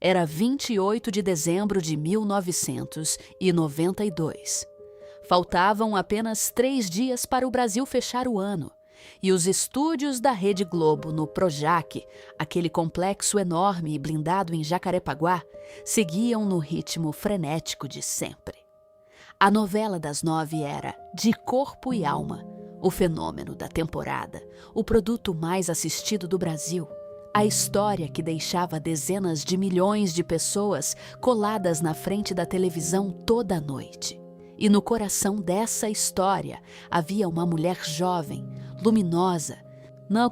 Era 28 de dezembro de 1992. Faltavam apenas 3 dias para o Brasil fechar o ano. E os estúdios da Rede Globo no Projac, aquele complexo enorme e blindado em Jacarepaguá, seguiam no ritmo frenético de sempre. A novela das 9 era De Corpo e Alma, o fenômeno da temporada, o produto mais assistido do Brasil. A história que deixava dezenas de milhões de pessoas coladas na frente da televisão toda a noite. E no coração dessa história havia uma mulher jovem, luminosa,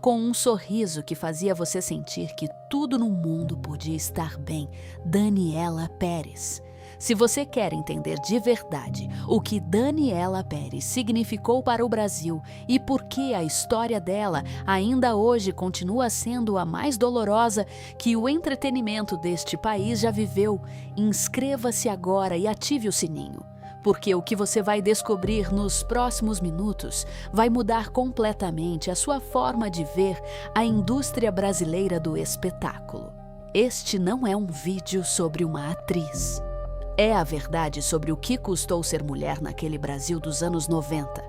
com um sorriso que fazia você sentir que tudo no mundo podia estar bem. Daniela Pérez. Se você quer entender de verdade o que Daniela Pérez significou para o Brasil e por que a história dela ainda hoje continua sendo a mais dolorosa que o entretenimento deste país já viveu, inscreva-se agora e ative o sininho. Porque o que você vai descobrir nos próximos minutos vai mudar completamente a sua forma de ver a indústria brasileira do espetáculo. Este não é um vídeo sobre uma atriz. É a verdade sobre o que custou ser mulher naquele Brasil dos anos 90,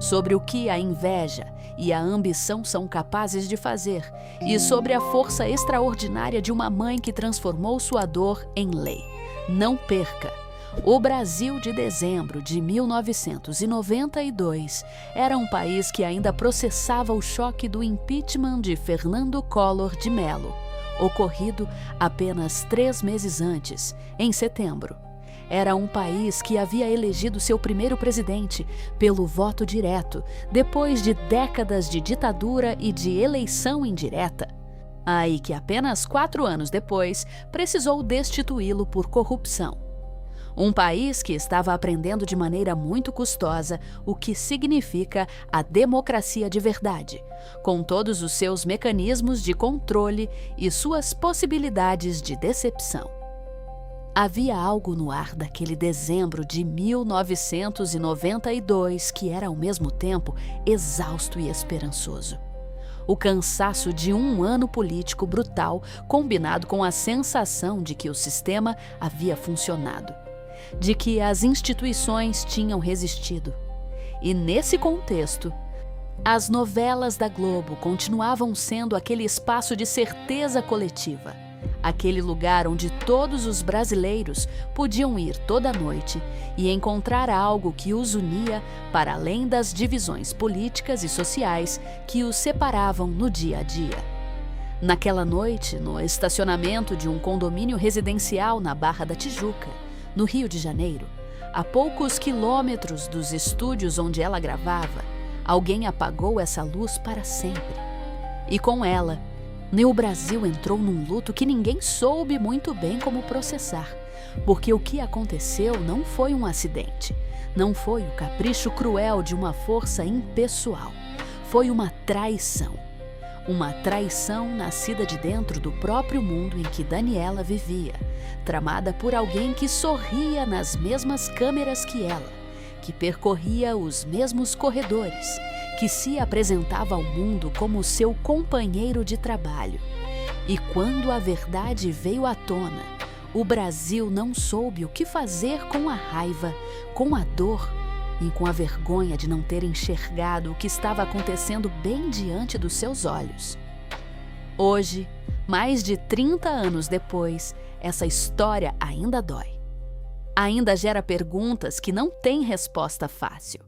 sobre o que a inveja e a ambição são capazes de fazer e sobre a força extraordinária de uma mãe que transformou sua dor em lei. Não perca! O Brasil de dezembro de 1992 era um país que ainda processava o choque do impeachment de Fernando Collor de Mello, ocorrido apenas 3 meses antes, em setembro. Era um país que havia elegido seu primeiro presidente pelo voto direto, depois de décadas de ditadura e de eleição indireta. Aí que apenas 4 anos depois precisou destituí-lo por corrupção. Um país que estava aprendendo de maneira muito custosa o que significa a democracia de verdade, com todos os seus mecanismos de controle e suas possibilidades de decepção. Havia algo no ar daquele dezembro de 1992 que era ao mesmo tempo exausto e esperançoso. O cansaço de um ano político brutal combinado com a sensação de que o sistema havia funcionado, de que as instituições tinham resistido. E nesse contexto, as novelas da Globo continuavam sendo aquele espaço de certeza coletiva, aquele lugar onde todos os brasileiros podiam ir toda noite e encontrar algo que os unia para além das divisões políticas e sociais que os separavam no dia a dia. Naquela noite, no estacionamento de um condomínio residencial na Barra da Tijuca, no Rio de Janeiro, a poucos quilômetros dos estúdios onde ela gravava, alguém apagou essa luz para sempre. E com ela, o Brasil entrou num luto que ninguém soube muito bem como processar, porque o que aconteceu não foi um acidente, não foi o capricho cruel de uma força impessoal, foi uma traição. Uma traição nascida de dentro do próprio mundo em que Daniela vivia, tramada por alguém que sorria nas mesmas câmeras que ela, que percorria os mesmos corredores, que se apresentava ao mundo como seu companheiro de trabalho. E quando a verdade veio à tona, o Brasil não soube o que fazer com a raiva, com a dor e com a vergonha de não ter enxergado o que estava acontecendo bem diante dos seus olhos. Hoje, mais de 30 anos depois, essa história ainda dói. Ainda gera perguntas que não têm resposta fácil.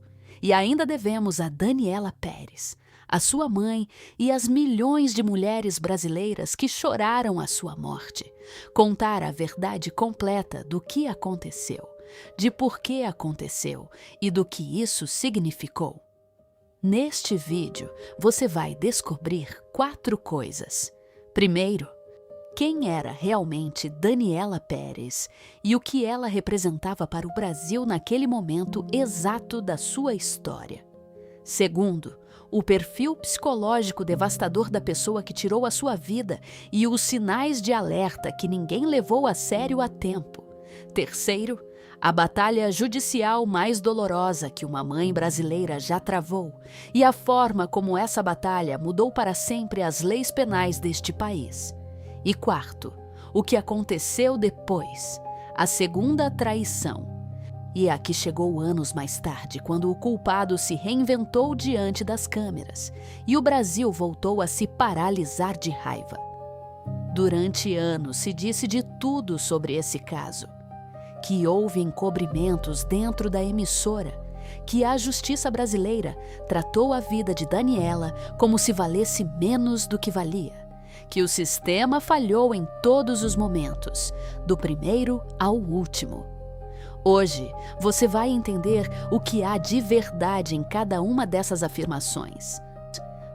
E ainda devemos a Daniela Pérez, a sua mãe e as milhões de mulheres brasileiras que choraram a sua morte, contar a verdade completa do que aconteceu, de por que aconteceu e do que isso significou. Neste vídeo, você vai descobrir 4 coisas. Primeiro, quem era realmente Daniela Pérez e o que ela representava para o Brasil naquele momento exato da sua história. Segundo, o perfil psicológico devastador da pessoa que tirou a sua vida e os sinais de alerta que ninguém levou a sério a tempo. Terceiro, a batalha judicial mais dolorosa que uma mãe brasileira já travou e a forma como essa batalha mudou para sempre as leis penais deste país. E quarto, o que aconteceu depois, a segunda traição. E a que chegou anos mais tarde, quando o culpado se reinventou diante das câmeras e o Brasil voltou a se paralisar de raiva. Durante anos se disse de tudo sobre esse caso. Que houve encobrimentos dentro da emissora, que a justiça brasileira tratou a vida de Daniela como se valesse menos do que valia, que o sistema falhou em todos os momentos, do primeiro ao último. Hoje, você vai entender o que há de verdade em cada uma dessas afirmações.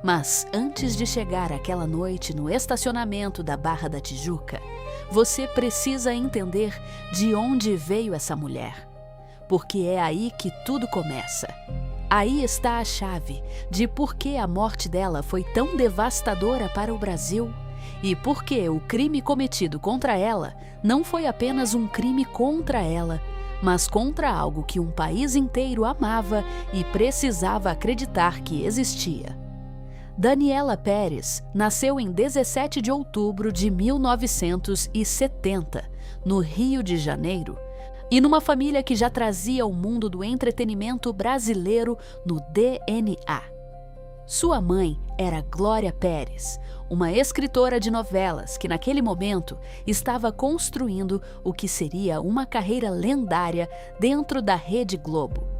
Mas, antes de chegar àquela noite no estacionamento da Barra da Tijuca, você precisa entender de onde veio essa mulher. Porque é aí que tudo começa. Aí está a chave de por que a morte dela foi tão devastadora para o Brasil e por que o crime cometido contra ela não foi apenas um crime contra ela, mas contra algo que um país inteiro amava e precisava acreditar que existia. Daniela Pérez nasceu em 17 de outubro de 1970, no Rio de Janeiro, e numa família que já trazia o mundo do entretenimento brasileiro no DNA. Sua mãe era Glória Pérez, uma escritora de novelas que naquele momento estava construindo o que seria uma carreira lendária dentro da Rede Globo.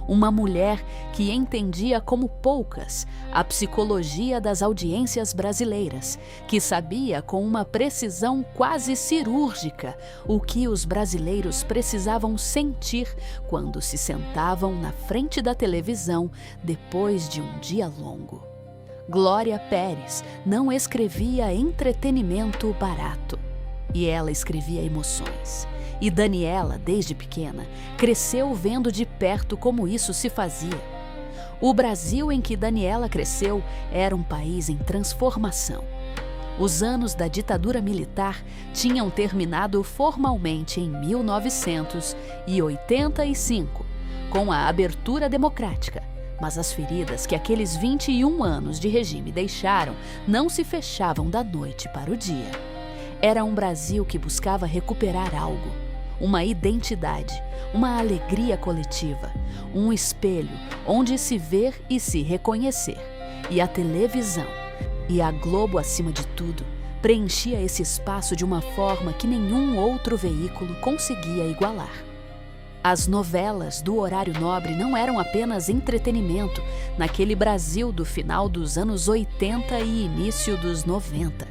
Uma mulher que entendia como poucas a psicologia das audiências brasileiras, que sabia com uma precisão quase cirúrgica o que os brasileiros precisavam sentir quando se sentavam na frente da televisão depois de um dia longo. Glória Pérez não escrevia entretenimento barato, e ela escrevia emoções. E Daniela, desde pequena, cresceu vendo de perto como isso se fazia. O Brasil em que Daniela cresceu era um país em transformação. Os anos da ditadura militar tinham terminado formalmente em 1985, com a abertura democrática. Mas as feridas que aqueles 21 anos de regime deixaram não se fechavam da noite para o dia. Era um Brasil que buscava recuperar algo. Uma identidade, uma alegria coletiva, um espelho onde se ver e se reconhecer. E a televisão, e a Globo acima de tudo, preenchia esse espaço de uma forma que nenhum outro veículo conseguia igualar. As novelas do horário nobre não eram apenas entretenimento naquele Brasil do final dos anos 80 e início dos 90.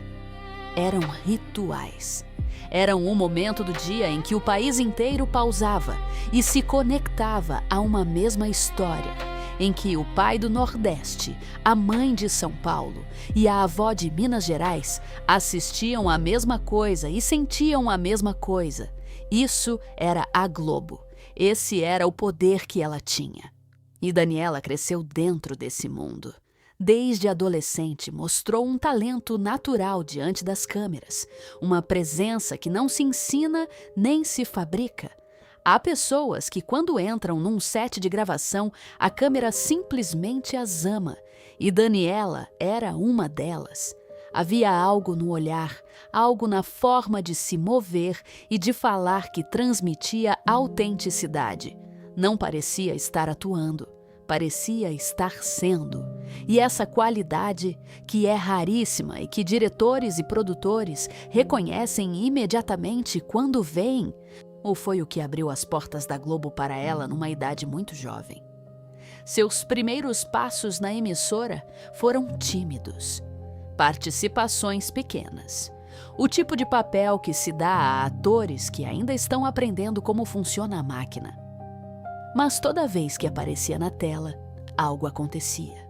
Eram rituais. Eram um momento do dia em que o país inteiro pausava e se conectava a uma mesma história, em que o pai do Nordeste, a mãe de São Paulo e a avó de Minas Gerais assistiam a mesma coisa e sentiam a mesma coisa. Isso era a Globo. Esse era o poder que ela tinha. E Daniela cresceu dentro desse mundo. Desde adolescente, mostrou um talento natural diante das câmeras, uma presença que não se ensina nem se fabrica. Há pessoas que, quando entram num set de gravação, a câmera simplesmente as ama, e Daniela era uma delas. Havia algo no olhar, algo na forma de se mover e de falar que transmitia autenticidade. Não parecia estar atuando, parecia estar sendo. E essa qualidade, que é raríssima e que diretores e produtores reconhecem imediatamente quando veem, ou foi o que abriu as portas da Globo para ela numa idade muito jovem. Seus primeiros passos na emissora foram tímidos. Participações pequenas. O tipo de papel que se dá a atores que ainda estão aprendendo como funciona a máquina. Mas toda vez que aparecia na tela, algo acontecia.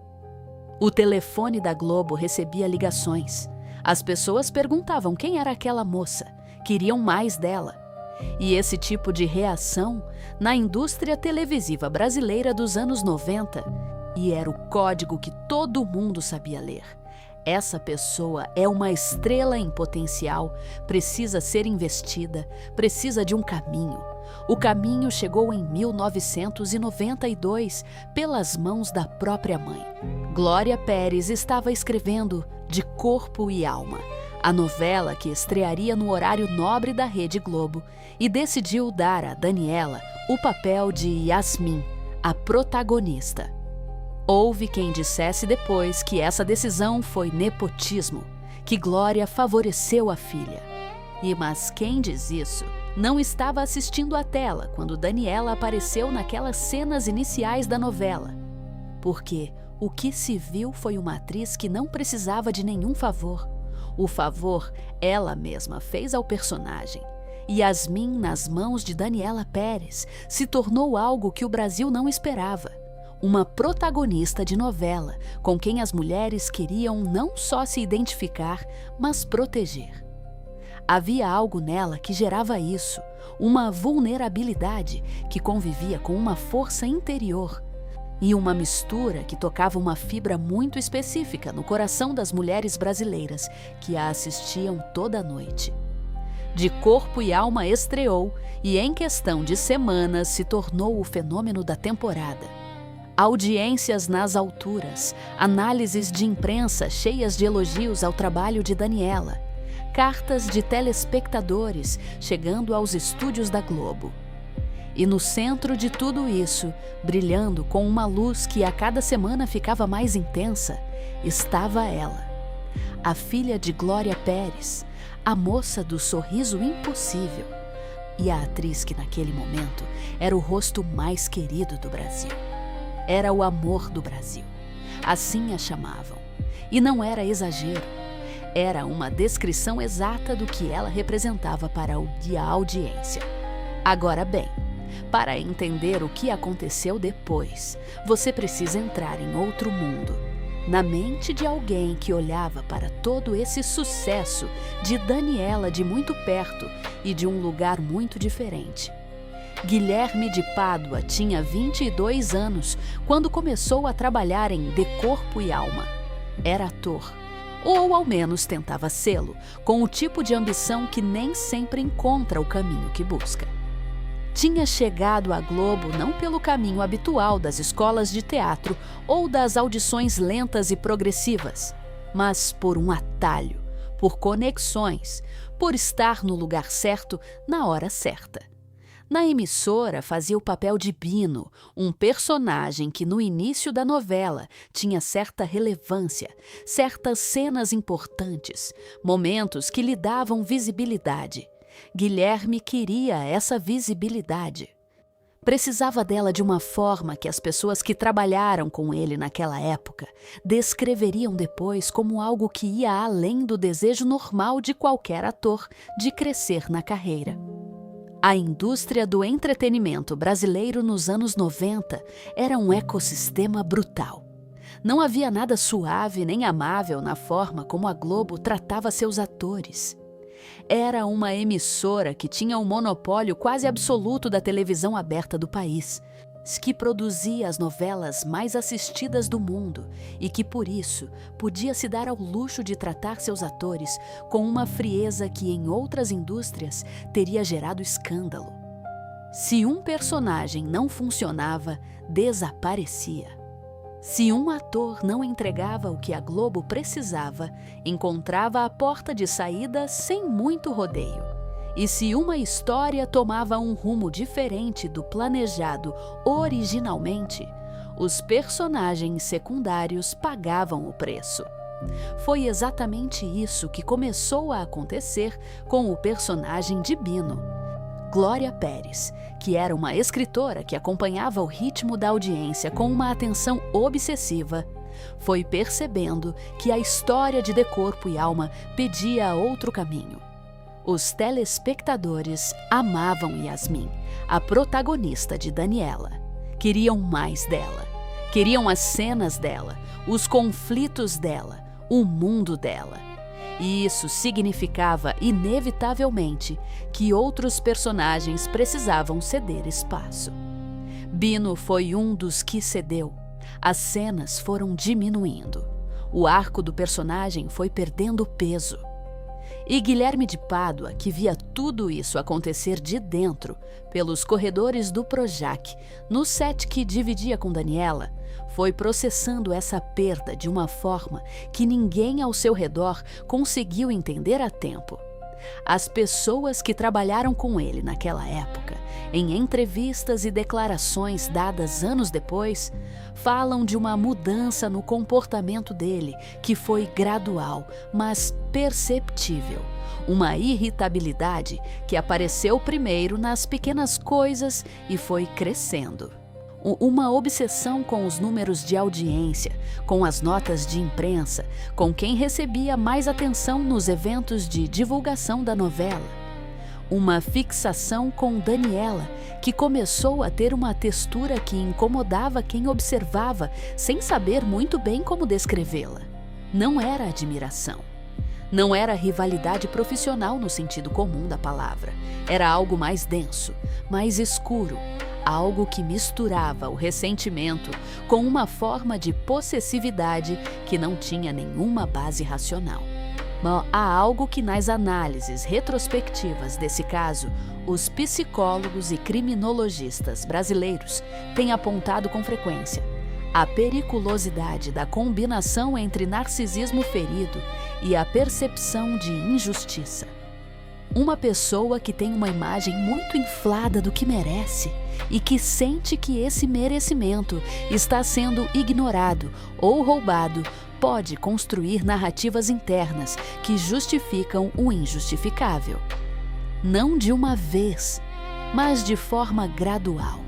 O telefone da Globo recebia ligações. As pessoas perguntavam quem era aquela moça, queriam mais dela. E esse tipo de reação, na indústria televisiva brasileira dos anos 90, e era o código que todo mundo sabia ler. Essa pessoa é uma estrela em potencial, precisa ser investida, precisa de um caminho. O caminho chegou em 1992, pelas mãos da própria mãe. Glória Pérez estava escrevendo de corpo e alma, a novela que estrearia no horário nobre da Rede Globo, e decidiu dar a Daniela o papel de Yasmin, a protagonista. Houve quem dissesse depois que essa decisão foi nepotismo, que Glória favoreceu a filha. Mas quem diz isso não estava assistindo à tela quando Daniela apareceu naquelas cenas iniciais da novela. Porque o que se viu foi uma atriz que não precisava de nenhum favor. O favor ela mesma fez ao personagem. Yasmin, nas mãos de Daniela Pérez, se tornou algo que o Brasil não esperava. Uma protagonista de novela, com quem as mulheres queriam não só se identificar, mas proteger. Havia algo nela que gerava isso, uma vulnerabilidade que convivia com uma força interior e uma mistura que tocava uma fibra muito específica no coração das mulheres brasileiras que a assistiam toda noite. De Corpo e Alma estreou e, em questão de semanas, se tornou o fenômeno da temporada. Audiências nas alturas, análises de imprensa cheias de elogios ao trabalho de Daniela, cartas de telespectadores chegando aos estúdios da Globo. E no centro de tudo isso, brilhando com uma luz que a cada semana ficava mais intensa, estava ela, a filha de Glória Pérez, a moça do sorriso impossível e a atriz que naquele momento era o rosto mais querido do Brasil. Era o amor do Brasil, assim a chamavam. E não era exagero, era uma descrição exata do que ela representava para a audiência. Agora bem, para entender o que aconteceu depois, você precisa entrar em outro mundo, na mente de alguém que olhava para todo esse sucesso de Daniela de muito perto e de um lugar muito diferente. Guilherme de Pádua tinha 22 anos quando começou a trabalhar em De Corpo e Alma. Era ator, ou ao menos tentava sê-lo, com o tipo de ambição que nem sempre encontra o caminho que busca. Tinha chegado à Globo não pelo caminho habitual das escolas de teatro ou das audições lentas e progressivas, mas por um atalho, por conexões, por estar no lugar certo na hora certa. Na emissora fazia o papel de Bino, um personagem que no início da novela tinha certa relevância, certas cenas importantes, momentos que lhe davam visibilidade. Guilherme queria essa visibilidade. Precisava dela de uma forma que as pessoas que trabalharam com ele naquela época descreveriam depois como algo que ia além do desejo normal de qualquer ator de crescer na carreira. A indústria do entretenimento brasileiro nos anos 90 era um ecossistema brutal. Não havia nada suave nem amável na forma como a Globo tratava seus atores. Era uma emissora que tinha um monopólio quase absoluto da televisão aberta do país, que produzia as novelas mais assistidas do mundo e que, por isso, podia se dar ao luxo de tratar seus atores com uma frieza que em outras indústrias teria gerado escândalo. Se um personagem não funcionava, desaparecia. Se um ator não entregava o que a Globo precisava, encontrava a porta de saída sem muito rodeio. E se uma história tomava um rumo diferente do planejado originalmente, os personagens secundários pagavam o preço. Foi exatamente isso que começou a acontecer com o personagem de Bino. Glória Pérez, que era uma escritora que acompanhava o ritmo da audiência com uma atenção obsessiva, foi percebendo que a história de De Corpo e Alma pedia outro caminho. Os telespectadores amavam Yasmin, a protagonista de Daniela. Queriam mais dela. Queriam as cenas dela, os conflitos dela, o mundo dela. E isso significava, inevitavelmente, que outros personagens precisavam ceder espaço. Bino foi um dos que cedeu. As cenas foram diminuindo. O arco do personagem foi perdendo peso. E Guilherme de Pádua, que via tudo isso acontecer de dentro, pelos corredores do Projac, no set que dividia com Daniela, foi processando essa perda de uma forma que ninguém ao seu redor conseguiu entender a tempo. As pessoas que trabalharam com ele naquela época, em entrevistas e declarações dadas anos depois, falam de uma mudança no comportamento dele que foi gradual, mas perceptível. Uma irritabilidade que apareceu primeiro nas pequenas coisas e foi crescendo. Uma obsessão com os números de audiência, com as notas de imprensa, com quem recebia mais atenção nos eventos de divulgação da novela. Uma fixação com Daniela, que começou a ter uma textura que incomodava quem observava, sem saber muito bem como descrevê-la. Não era admiração. Não era rivalidade profissional no sentido comum da palavra. Era algo mais denso, mais escuro. Algo que misturava o ressentimento com uma forma de possessividade que não tinha nenhuma base racional. Mas há algo que nas análises retrospectivas desse caso, os psicólogos e criminologistas brasileiros têm apontado com frequência: a periculosidade da combinação entre narcisismo ferido e a percepção de injustiça. Uma pessoa que tem uma imagem muito inflada do que merece e que sente que esse merecimento está sendo ignorado ou roubado pode construir narrativas internas que justificam o injustificável. Não de uma vez, mas de forma gradual,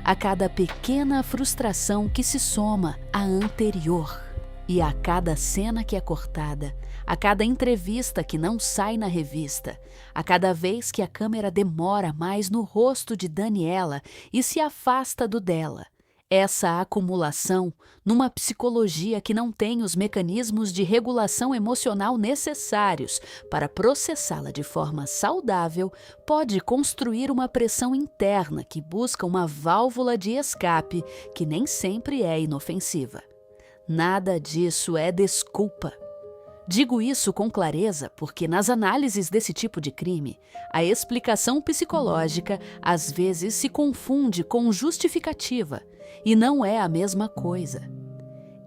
a cada pequena frustração que se soma à anterior. E a cada cena que é cortada, a cada entrevista que não sai na revista, a cada vez que a câmera demora mais no rosto de Daniela e se afasta do dela, essa acumulação, numa psicologia que não tem os mecanismos de regulação emocional necessários para processá-la de forma saudável, pode construir uma pressão interna que busca uma válvula de escape que nem sempre é inofensiva. Nada disso é desculpa. Digo isso com clareza porque nas análises desse tipo de crime, a explicação psicológica às vezes se confunde com justificativa e não é a mesma coisa.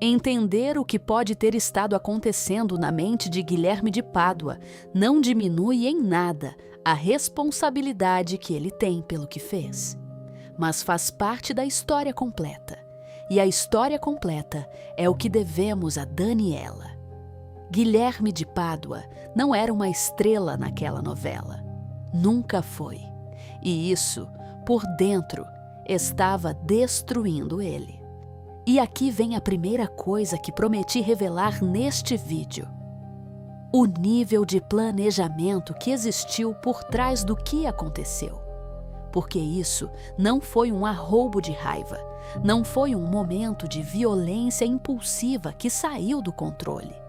Entender o que pode ter estado acontecendo na mente de Guilherme de Pádua não diminui em nada a responsabilidade que ele tem pelo que fez, mas faz parte da história completa. E a história completa é o que devemos a Daniela. Guilherme de Pádua não era uma estrela naquela novela. Nunca foi. E isso, por dentro, estava destruindo ele. E aqui vem a primeira coisa que prometi revelar neste vídeo. O nível de planejamento que existiu por trás do que aconteceu. Porque isso não foi um arroubo de raiva, não foi um momento de violência impulsiva que saiu do controle.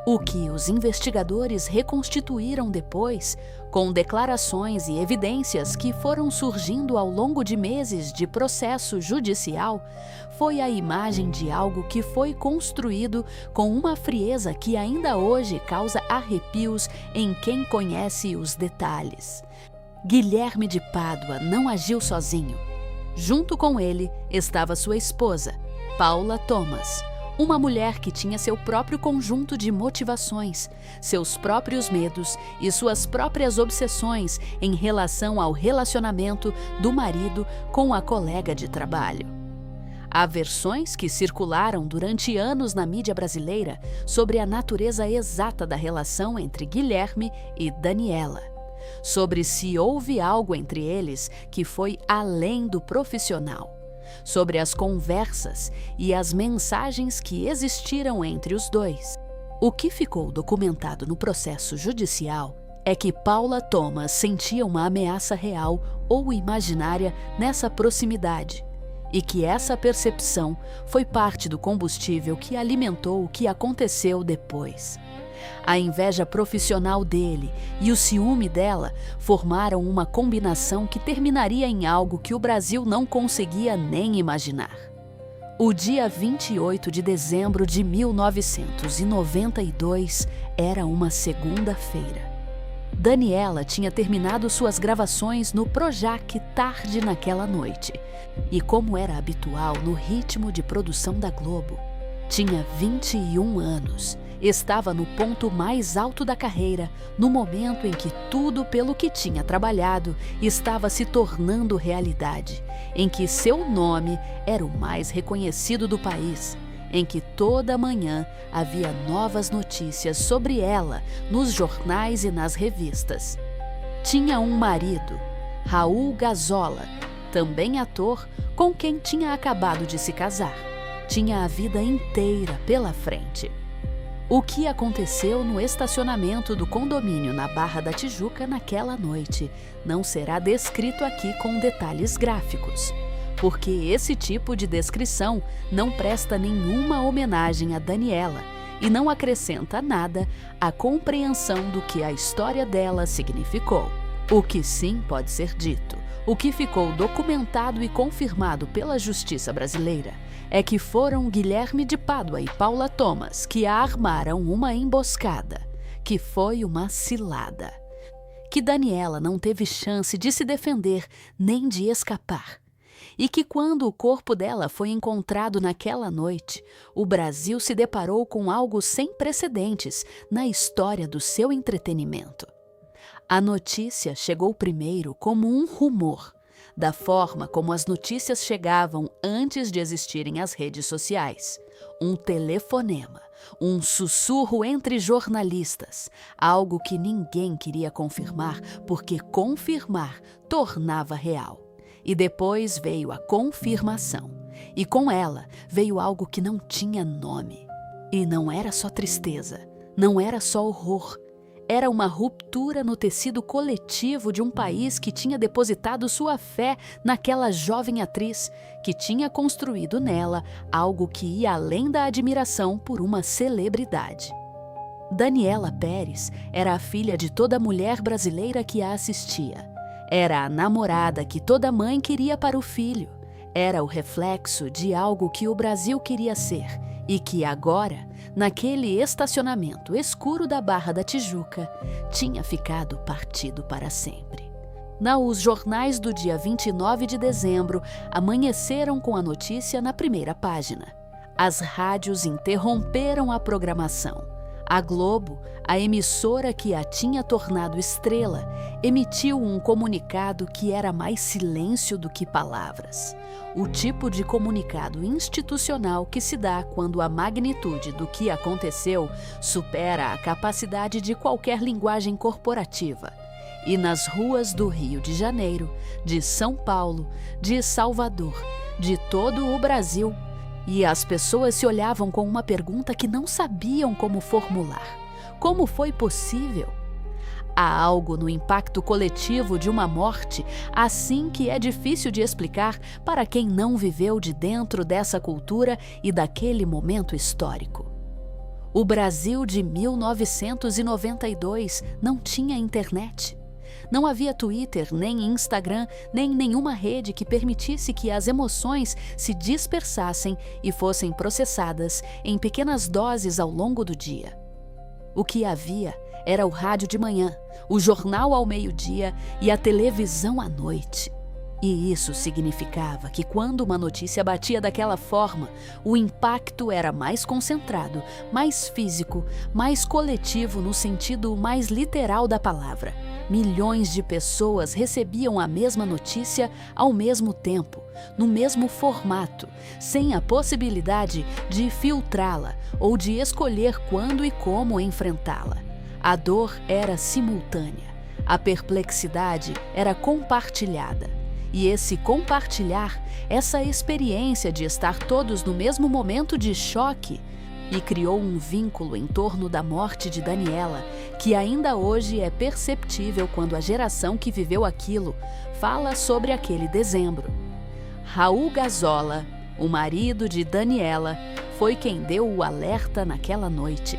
O que os investigadores reconstituíram depois, com declarações e evidências que foram surgindo ao longo de meses de processo judicial, foi a imagem de algo que foi construído com uma frieza que ainda hoje causa arrepios em quem conhece os detalhes. Guilherme de Pádua não agiu sozinho. Junto com ele estava sua esposa, Paula Thomas, uma mulher que tinha seu próprio conjunto de motivações, seus próprios medos e suas próprias obsessões em relação ao relacionamento do marido com a colega de trabalho. Há versões que circularam durante anos na mídia brasileira sobre a natureza exata da relação entre Guilherme e Daniela, sobre se houve algo entre eles que foi além do profissional, sobre as conversas e as mensagens que existiram entre os dois. O que ficou documentado no processo judicial é que Paula Thomas sentia uma ameaça real ou imaginária nessa proximidade e que essa percepção foi parte do combustível que alimentou o que aconteceu depois. A inveja profissional dele e o ciúme dela formaram uma combinação que terminaria em algo que o Brasil não conseguia nem imaginar. O dia 28 de dezembro de 1992 era uma segunda-feira. Daniela tinha terminado suas gravações no Projac tarde naquela noite. E como era habitual no ritmo de produção da Globo, tinha 21 anos. Estava no ponto mais alto da carreira, no momento em que tudo pelo que tinha trabalhado estava se tornando realidade, em que seu nome era o mais reconhecido do país, em que toda manhã havia novas notícias sobre ela nos jornais e nas revistas. Tinha um marido, Raul Gazola, também ator, com quem tinha acabado de se casar. Tinha a vida inteira pela frente. O que aconteceu no estacionamento do condomínio na Barra da Tijuca naquela noite não será descrito aqui com detalhes gráficos, porque esse tipo de descrição não presta nenhuma homenagem a Daniela e não acrescenta nada à compreensão do que a história dela significou. O que sim pode ser dito, o que ficou documentado e confirmado pela Justiça brasileira, é que foram Guilherme de Pádua e Paula Thomas que a armaram uma emboscada, que foi uma cilada, que Daniela não teve chance de se defender nem de escapar, e que quando o corpo dela foi encontrado naquela noite, o Brasil se deparou com algo sem precedentes na história do seu entretenimento. A notícia chegou primeiro como um rumor, da forma como as notícias chegavam antes de existirem as redes sociais. Um telefonema, um sussurro entre jornalistas, algo que ninguém queria confirmar, porque confirmar tornava real. E depois veio a confirmação, e com ela veio algo que não tinha nome. E não era só tristeza, não era só horror. Era uma ruptura no tecido coletivo de um país que tinha depositado sua fé naquela jovem atriz, que tinha construído nela algo que ia além da admiração por uma celebridade. Daniela Pérez era a filha de toda mulher brasileira que a assistia. Era a namorada que toda mãe queria para o filho. Era o reflexo de algo que o Brasil queria ser e que agora, naquele estacionamento escuro da Barra da Tijuca, tinha ficado partido para sempre. Os jornais do dia 29 de dezembro amanheceram com a notícia na primeira página. As rádios interromperam a programação. A Globo, a emissora que a tinha tornado estrela, emitiu um comunicado que era mais silêncio do que palavras. O tipo de comunicado institucional que se dá quando a magnitude do que aconteceu supera a capacidade de qualquer linguagem corporativa. E nas ruas do Rio de Janeiro, de São Paulo, de Salvador, de todo o Brasil, e as pessoas se olhavam com uma pergunta que não sabiam como formular. Como foi possível? Há algo no impacto coletivo de uma morte assim que é difícil de explicar para quem não viveu de dentro dessa cultura e daquele momento histórico. O Brasil de 1992 não tinha internet. Não havia Twitter, nem Instagram, nem nenhuma rede que permitisse que as emoções se dispersassem e fossem processadas em pequenas doses ao longo do dia. O que havia era o rádio de manhã, o jornal ao meio-dia e a televisão à noite. E isso significava que quando uma notícia batia daquela forma, o impacto era mais concentrado, mais físico, mais coletivo no sentido mais literal da palavra. Milhões de pessoas recebiam a mesma notícia ao mesmo tempo, no mesmo formato, sem a possibilidade de filtrá-la ou de escolher quando e como enfrentá-la. A dor era simultânea, a perplexidade era compartilhada. E esse compartilhar, essa experiência de estar todos no mesmo momento de choque, e criou um vínculo em torno da morte de Daniela, que ainda hoje é perceptível quando a geração que viveu aquilo fala sobre aquele dezembro. Raul Gazola, o marido de Daniela, foi quem deu o alerta naquela noite.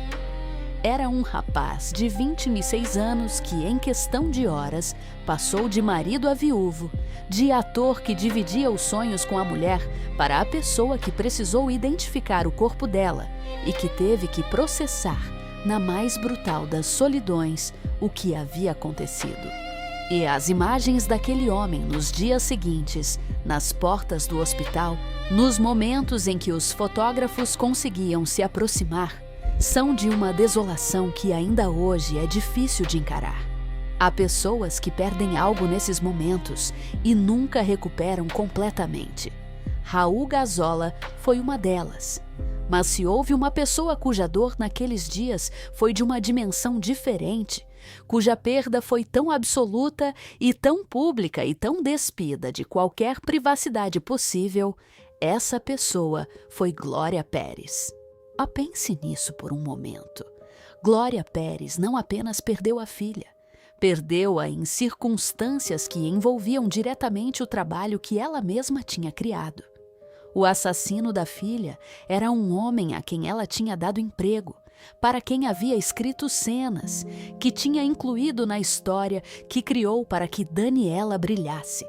Era um rapaz de 26 anos que, em questão de horas, passou de marido a viúvo, de ator que dividia os sonhos com a mulher para a pessoa que precisou identificar o corpo dela e que teve que processar na mais brutal das solidões, o que havia acontecido. E as imagens daquele homem nos dias seguintes, nas portas do hospital, nos momentos em que os fotógrafos conseguiam se aproximar, são de uma desolação que ainda hoje é difícil de encarar. Há pessoas que perdem algo nesses momentos e nunca recuperam completamente. Raul Gazola foi uma delas. Mas se houve uma pessoa cuja dor naqueles dias foi de uma dimensão diferente, cuja perda foi tão absoluta e tão pública e tão despida de qualquer privacidade possível, essa pessoa foi Glória Pérez. Pense nisso por um momento. Glória Pérez não apenas perdeu a filha, perdeu-a em circunstâncias que envolviam diretamente o trabalho que ela mesma tinha criado. O assassino da filha era um homem a quem ela tinha dado emprego, para quem havia escrito cenas, que tinha incluído na história que criou para que Daniela brilhasse.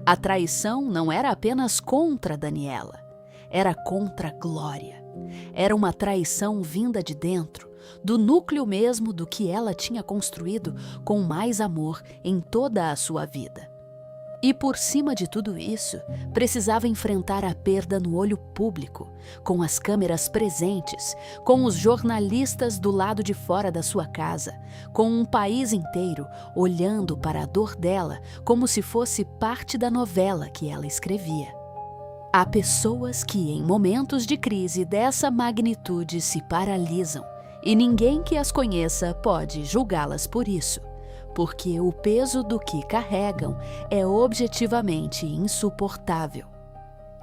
A traição não era apenas contra Daniela, era contra Glória. Era uma traição vinda de dentro, do núcleo mesmo do que ela tinha construído com mais amor em toda a sua vida. E por cima de tudo isso, precisava enfrentar a perda no olho público, com as câmeras presentes, com os jornalistas do lado de fora da sua casa, com um país inteiro olhando para a dor dela como se fosse parte da novela que ela escrevia. Há pessoas que, em momentos de crise dessa magnitude, se paralisam, e ninguém que as conheça pode julgá-las por isso, porque o peso do que carregam é objetivamente insuportável.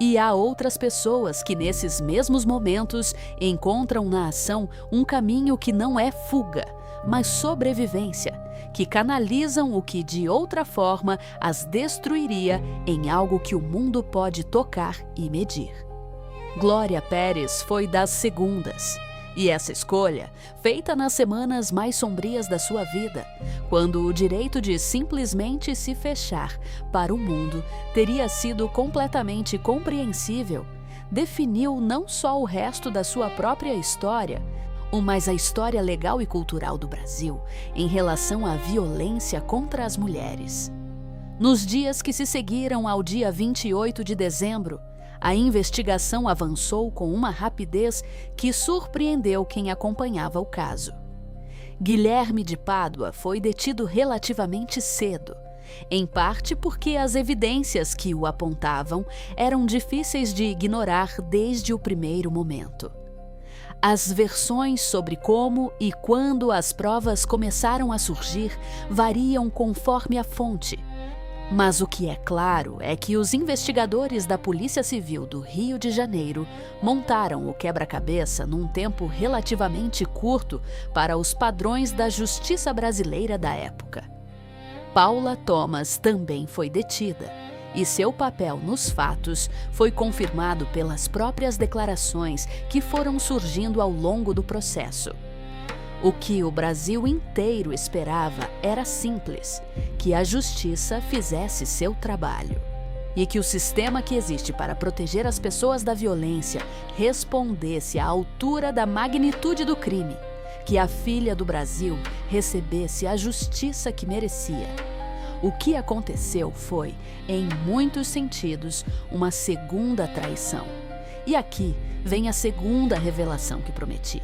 E há outras pessoas que, nesses mesmos momentos, encontram na ação um caminho que não é fuga, mas sobrevivência, que canalizam o que de outra forma as destruiria em algo que o mundo pode tocar e medir. Glória Pérez foi das segundas. E essa escolha, feita nas semanas mais sombrias da sua vida, quando o direito de simplesmente se fechar para o mundo teria sido completamente compreensível, definiu não só o resto da sua própria história, mas a história legal e cultural do Brasil em relação à violência contra as mulheres. Nos dias que se seguiram ao dia 28 de dezembro, a investigação avançou com uma rapidez que surpreendeu quem acompanhava o caso. Guilherme de Pádua foi detido relativamente cedo, em parte porque as evidências que o apontavam eram difíceis de ignorar desde o primeiro momento. As versões sobre como e quando as provas começaram a surgir variam conforme a fonte. Mas o que é claro é que os investigadores da Polícia Civil do Rio de Janeiro montaram o quebra-cabeça num tempo relativamente curto para os padrões da justiça brasileira da época. Paula Thomas também foi detida, e seu papel nos fatos foi confirmado pelas próprias declarações que foram surgindo ao longo do processo. O que o Brasil inteiro esperava era simples: que a justiça fizesse seu trabalho. E que o sistema que existe para proteger as pessoas da violência respondesse à altura da magnitude do crime. Que a filha do Brasil recebesse a justiça que merecia. O que aconteceu foi, em muitos sentidos, uma segunda traição. E aqui vem a segunda revelação que prometi.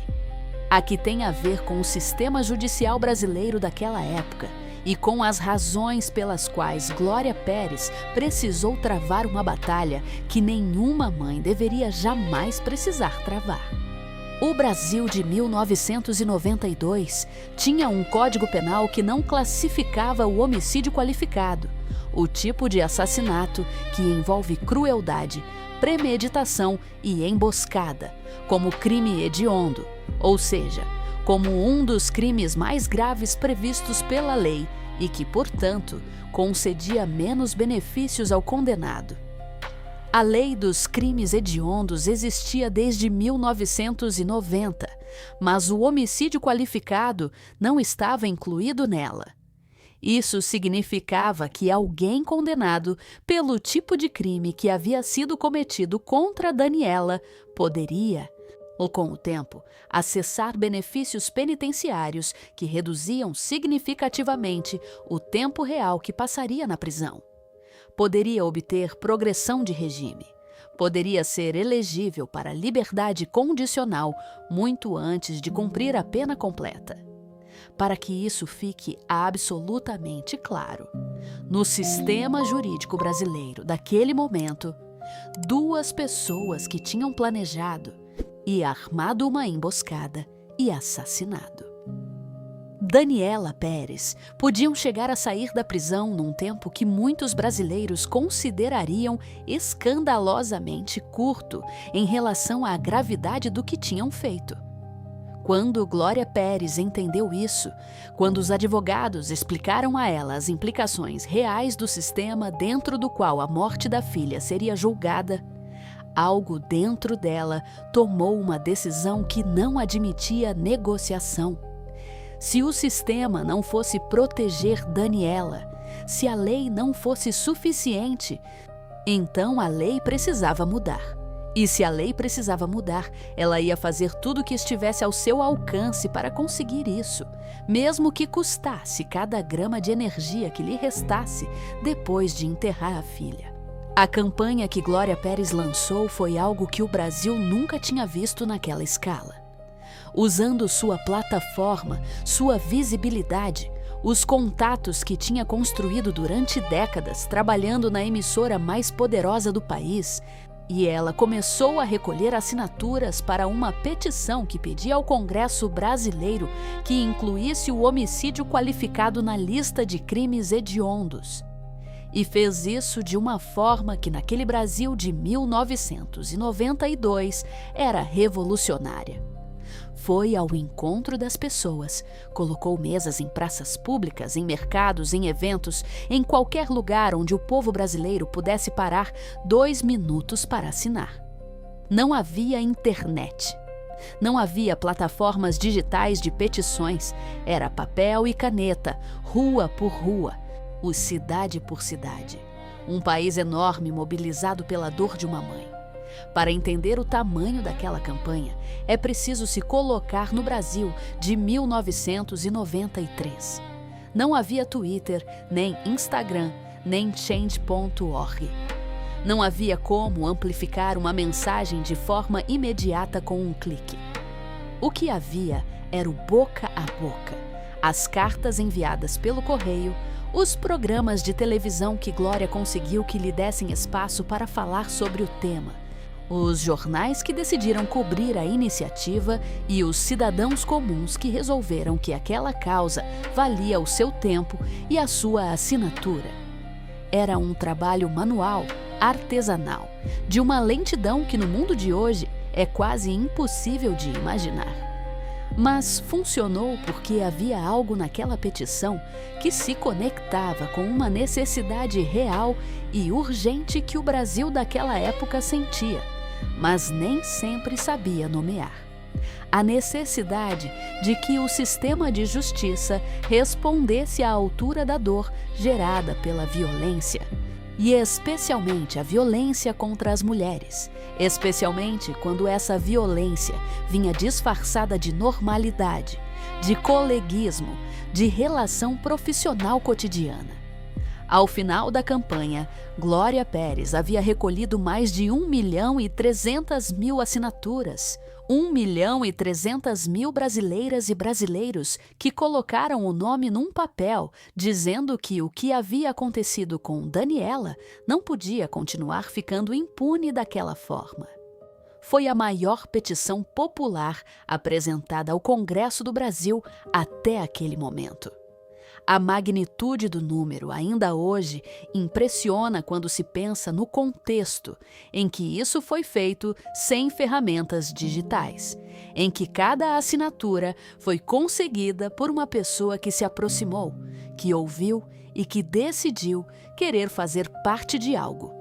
A que tem a ver com o sistema judicial brasileiro daquela época e com as razões pelas quais Glória Pérez precisou travar uma batalha que nenhuma mãe deveria jamais precisar travar. O Brasil de 1992 tinha um Código Penal que não classificava o homicídio qualificado, o tipo de assassinato que envolve crueldade, premeditação e emboscada, como crime hediondo, ou seja, como um dos crimes mais graves previstos pela lei e que, portanto, concedia menos benefícios ao condenado. A lei dos crimes hediondos existia desde 1990, mas o homicídio qualificado não estava incluído nela. Isso significava que alguém condenado pelo tipo de crime que havia sido cometido contra Daniela poderia, ou com o tempo, acessar benefícios penitenciários que reduziam significativamente o tempo real que passaria na prisão. Poderia obter progressão de regime. Poderia ser elegível para liberdade condicional muito antes de cumprir a pena completa. Para que isso fique absolutamente claro, no sistema jurídico brasileiro daquele momento, duas pessoas que tinham planejado e armado uma emboscada e assassinado Daniela Pérez podiam chegar a sair da prisão num tempo que muitos brasileiros considerariam escandalosamente curto em relação à gravidade do que tinham feito. Quando Glória Pérez entendeu isso, quando os advogados explicaram a ela as implicações reais do sistema dentro do qual a morte da filha seria julgada, algo dentro dela tomou uma decisão que não admitia negociação. Se o sistema não fosse proteger Daniela, se a lei não fosse suficiente, então a lei precisava mudar. E se a lei precisava mudar, ela ia fazer tudo o que estivesse ao seu alcance para conseguir isso, mesmo que custasse cada grama de energia que lhe restasse depois de enterrar a filha. A campanha que Glória Pérez lançou foi algo que o Brasil nunca tinha visto naquela escala. Usando sua plataforma, sua visibilidade, os contatos que tinha construído durante décadas trabalhando na emissora mais poderosa do país, e ela começou a recolher assinaturas para uma petição que pedia ao Congresso brasileiro que incluísse o homicídio qualificado na lista de crimes hediondos. E fez isso de uma forma que naquele Brasil de 1992 era revolucionária. Foi ao encontro das pessoas, colocou mesas em praças públicas, em mercados, em eventos, em qualquer lugar onde o povo brasileiro pudesse parar 2 minutos para assinar. Não havia internet. Não havia plataformas digitais de petições. Era papel e caneta, rua por rua, cidade por cidade. Um país enorme mobilizado pela dor de uma mãe. Para entender o tamanho daquela campanha, é preciso se colocar no Brasil de 1993. Não havia Twitter, nem Instagram, nem Change.org. Não havia como amplificar uma mensagem de forma imediata com um clique. O que havia era o boca a boca, as cartas enviadas pelo correio, os programas de televisão que Glória conseguiu que lhe dessem espaço para falar sobre o tema, os jornais que decidiram cobrir a iniciativa e os cidadãos comuns que resolveram que aquela causa valia o seu tempo e a sua assinatura. Era um trabalho manual, artesanal, de uma lentidão que no mundo de hoje é quase impossível de imaginar. Mas funcionou porque havia algo naquela petição que se conectava com uma necessidade real e urgente que o Brasil daquela época sentia, mas nem sempre sabia nomear. A necessidade de que o sistema de justiça respondesse à altura da dor gerada pela violência, e especialmente a violência contra as mulheres, especialmente quando essa violência vinha disfarçada de normalidade, de coleguismo, de relação profissional cotidiana. Ao final da campanha, Glória Pérez havia recolhido mais de 1.300.000 assinaturas. 1.300.000 brasileiras e brasileiros que colocaram o nome num papel, dizendo que o que havia acontecido com Daniela não podia continuar ficando impune daquela forma. Foi a maior petição popular apresentada ao Congresso do Brasil até aquele momento. A magnitude do número, ainda hoje, impressiona quando se pensa no contexto em que isso foi feito sem ferramentas digitais, em que cada assinatura foi conseguida por uma pessoa que se aproximou, que ouviu e que decidiu querer fazer parte de algo.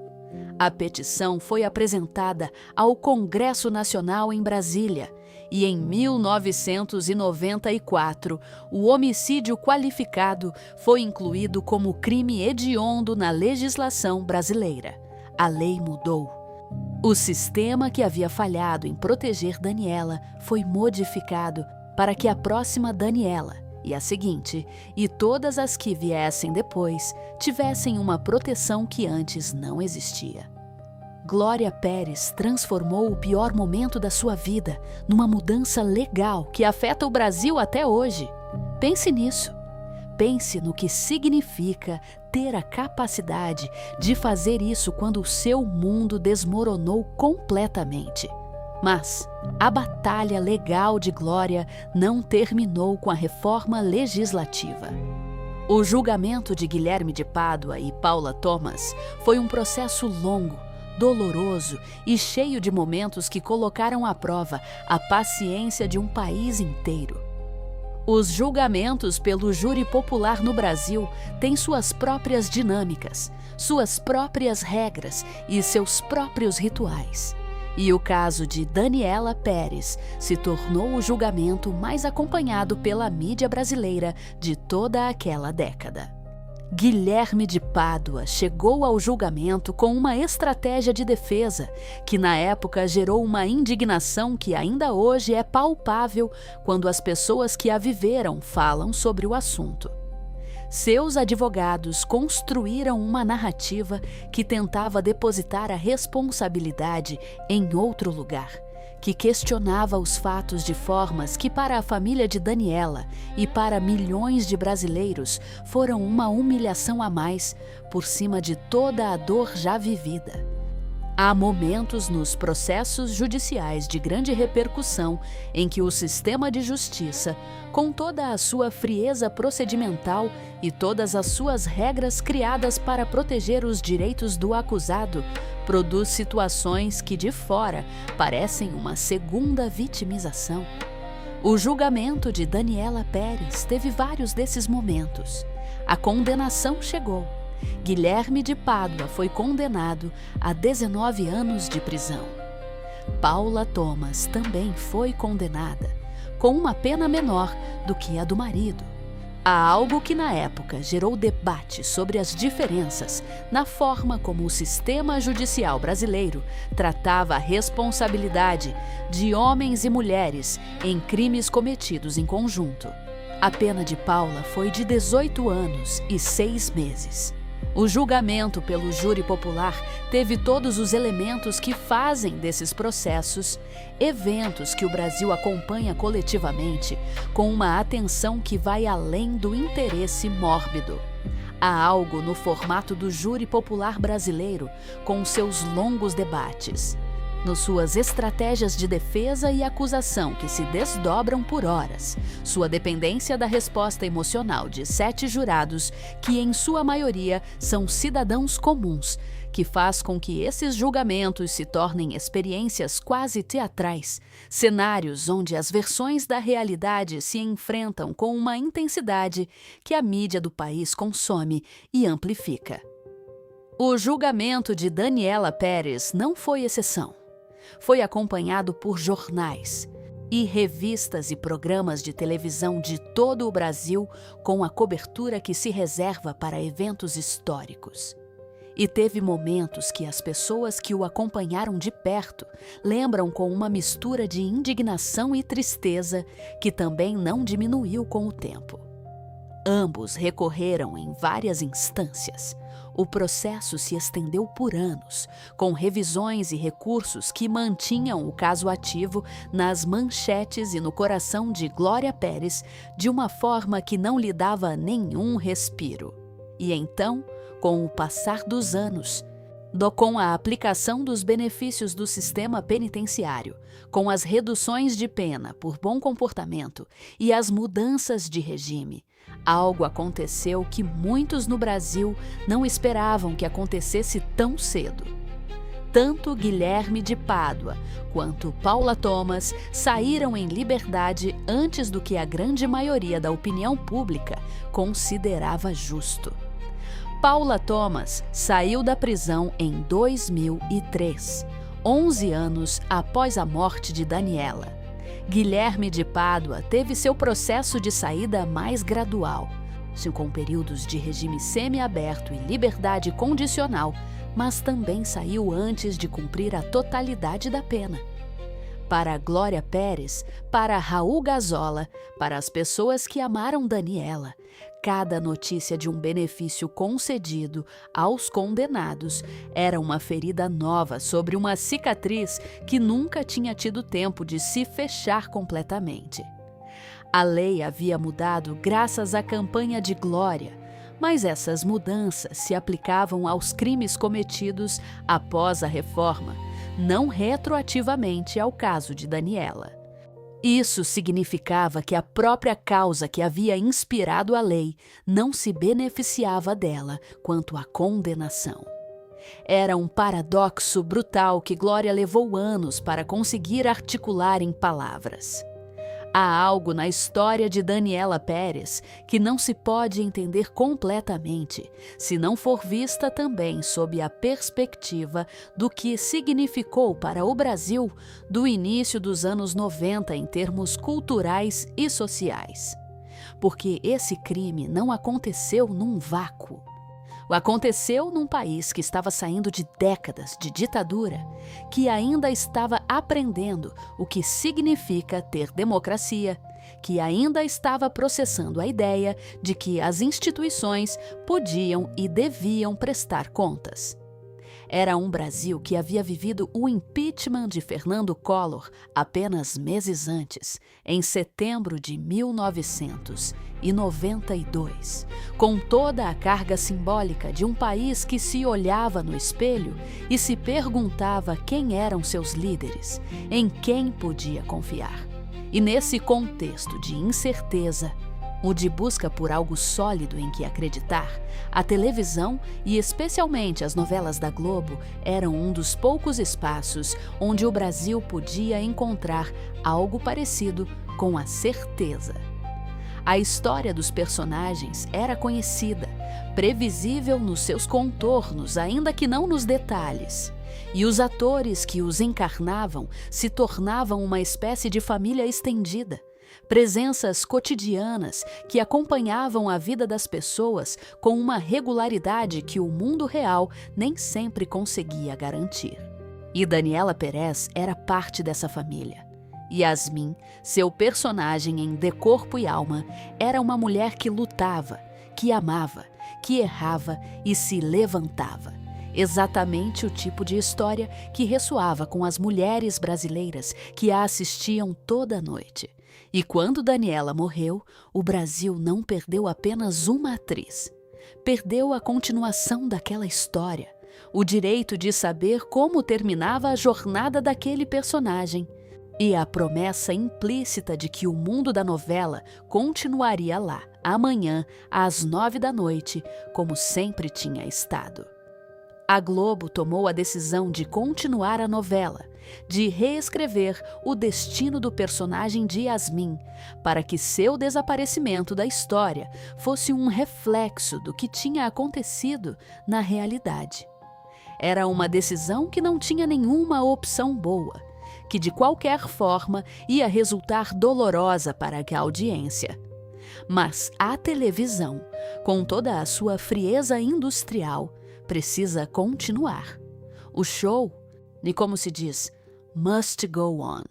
A petição foi apresentada ao Congresso Nacional em Brasília, e em 1994, o homicídio qualificado foi incluído como crime hediondo na legislação brasileira. A lei mudou. O sistema que havia falhado em proteger Daniela foi modificado para que a próxima Daniela, e a seguinte, e todas as que viessem depois, tivessem uma proteção que antes não existia. Glória Pérez transformou o pior momento da sua vida numa mudança legal que afeta o Brasil até hoje. Pense nisso. Pense no que significa ter a capacidade de fazer isso quando o seu mundo desmoronou completamente. Mas a batalha legal de Glória não terminou com a reforma legislativa. O julgamento de Guilherme de Pádua e Paula Thomas foi um processo longo, doloroso e cheio de momentos que colocaram à prova a paciência de um país inteiro. Os julgamentos pelo júri popular no Brasil têm suas próprias dinâmicas, suas próprias regras e seus próprios rituais. E o caso de Daniela Pérez se tornou o julgamento mais acompanhado pela mídia brasileira de toda aquela década. Guilherme de Pádua chegou ao julgamento com uma estratégia de defesa que na época gerou uma indignação que ainda hoje é palpável quando as pessoas que a viveram falam sobre o assunto. Seus advogados construíram uma narrativa que tentava depositar a responsabilidade em outro lugar, que questionava os fatos de formas que para a família de Daniela e para milhões de brasileiros foram uma humilhação a mais por cima de toda a dor já vivida. Há momentos nos processos judiciais de grande repercussão em que o sistema de justiça, com toda a sua frieza procedimental e todas as suas regras criadas para proteger os direitos do acusado, produz situações que de fora parecem uma segunda vitimização. O julgamento de Daniela Pérez teve vários desses momentos. A condenação chegou. Guilherme de Pádua foi condenado a 19 anos de prisão. Paula Thomas também foi condenada, com uma pena menor do que a do marido. Há algo que na época gerou debate sobre as diferenças na forma como o sistema judicial brasileiro tratava a responsabilidade de homens e mulheres em crimes cometidos em conjunto. A pena de Paula foi de 18 anos e 6 meses. O julgamento pelo júri popular teve todos os elementos que fazem desses processos eventos que o Brasil acompanha coletivamente com uma atenção que vai além do interesse mórbido. Há algo no formato do júri popular brasileiro com seus longos debates, nas suas estratégias de defesa e acusação que se desdobram por horas, sua dependência da resposta emocional de 7 jurados, que em sua maioria são cidadãos comuns, que faz com que esses julgamentos se tornem experiências quase teatrais, cenários onde as versões da realidade se enfrentam com uma intensidade que a mídia do país consome e amplifica. O julgamento de Daniela Pérez não foi exceção. Foi acompanhado por jornais e revistas e programas de televisão de todo o Brasil com a cobertura que se reserva para eventos históricos. E teve momentos que as pessoas que o acompanharam de perto lembram com uma mistura de indignação e tristeza que também não diminuiu com o tempo. Ambos recorreram em várias instâncias. O processo se estendeu por anos, com revisões e recursos que mantinham o caso ativo nas manchetes e no coração de Glória Pérez de uma forma que não lhe dava nenhum respiro. E então, com o passar dos anos, com a aplicação dos benefícios do sistema penitenciário, com as reduções de pena por bom comportamento e as mudanças de regime, algo aconteceu que muitos no Brasil não esperavam que acontecesse tão cedo. Tanto Guilherme de Pádua quanto Paula Thomas saíram em liberdade antes do que a grande maioria da opinião pública considerava justo. Paula Thomas saiu da prisão em 2003, 11 anos após a morte de Daniela. Guilherme de Pádua teve seu processo de saída mais gradual, com períodos de regime semiaberto e liberdade condicional, mas também saiu antes de cumprir a totalidade da pena. Para Glória Pérez, para Raul Gazola, para as pessoas que amaram Daniela, cada notícia de um benefício concedido aos condenados era uma ferida nova sobre uma cicatriz que nunca tinha tido tempo de se fechar completamente. A lei havia mudado graças à campanha de Glória, mas essas mudanças se aplicavam aos crimes cometidos após a reforma, não retroativamente ao caso de Daniela. Isso significava que a própria causa que havia inspirado a lei não se beneficiava dela quanto à condenação. Era um paradoxo brutal que Glória levou anos para conseguir articular em palavras. Há algo na história de Daniela Pérez que não se pode entender completamente se não for vista também sob a perspectiva do que significou para o Brasil do início dos anos 90 em termos culturais e sociais. Porque esse crime não aconteceu num vácuo. Aconteceu num país que estava saindo de décadas de ditadura, que ainda estava aprendendo o que significa ter democracia, que ainda estava processando a ideia de que as instituições podiam e deviam prestar contas. Era um Brasil que havia vivido o impeachment de Fernando Collor apenas meses antes, em setembro de 1992, com toda a carga simbólica de um país que se olhava no espelho e se perguntava quem eram seus líderes, em quem podia confiar. E nesse contexto de incerteza, o de busca por algo sólido em que acreditar, a televisão e especialmente as novelas da Globo eram um dos poucos espaços onde o Brasil podia encontrar algo parecido com a certeza. A história dos personagens era conhecida, previsível nos seus contornos, ainda que não nos detalhes. E os atores que os encarnavam se tornavam uma espécie de família estendida. Presenças cotidianas que acompanhavam a vida das pessoas com uma regularidade que o mundo real nem sempre conseguia garantir. E Daniela Pérez era parte dessa família. Yasmin, seu personagem em De Corpo e Alma, era uma mulher que lutava, que amava, que errava e se levantava. Exatamente o tipo de história que ressoava com as mulheres brasileiras que a assistiam toda noite. E quando Daniela morreu, o Brasil não perdeu apenas uma atriz. Perdeu a continuação daquela história, o direito de saber como terminava a jornada daquele personagem e a promessa implícita de que o mundo da novela continuaria lá, amanhã, às 9 da noite, como sempre tinha estado. A Globo tomou a decisão de continuar a novela, de reescrever o destino do personagem de Yasmin, para que seu desaparecimento da história fosse um reflexo do que tinha acontecido na realidade. Era uma decisão que não tinha nenhuma opção boa, que de qualquer forma ia resultar dolorosa para a audiência. Mas a televisão, com toda a sua frieza industrial, precisa continuar. O show, e como se diz, must go on.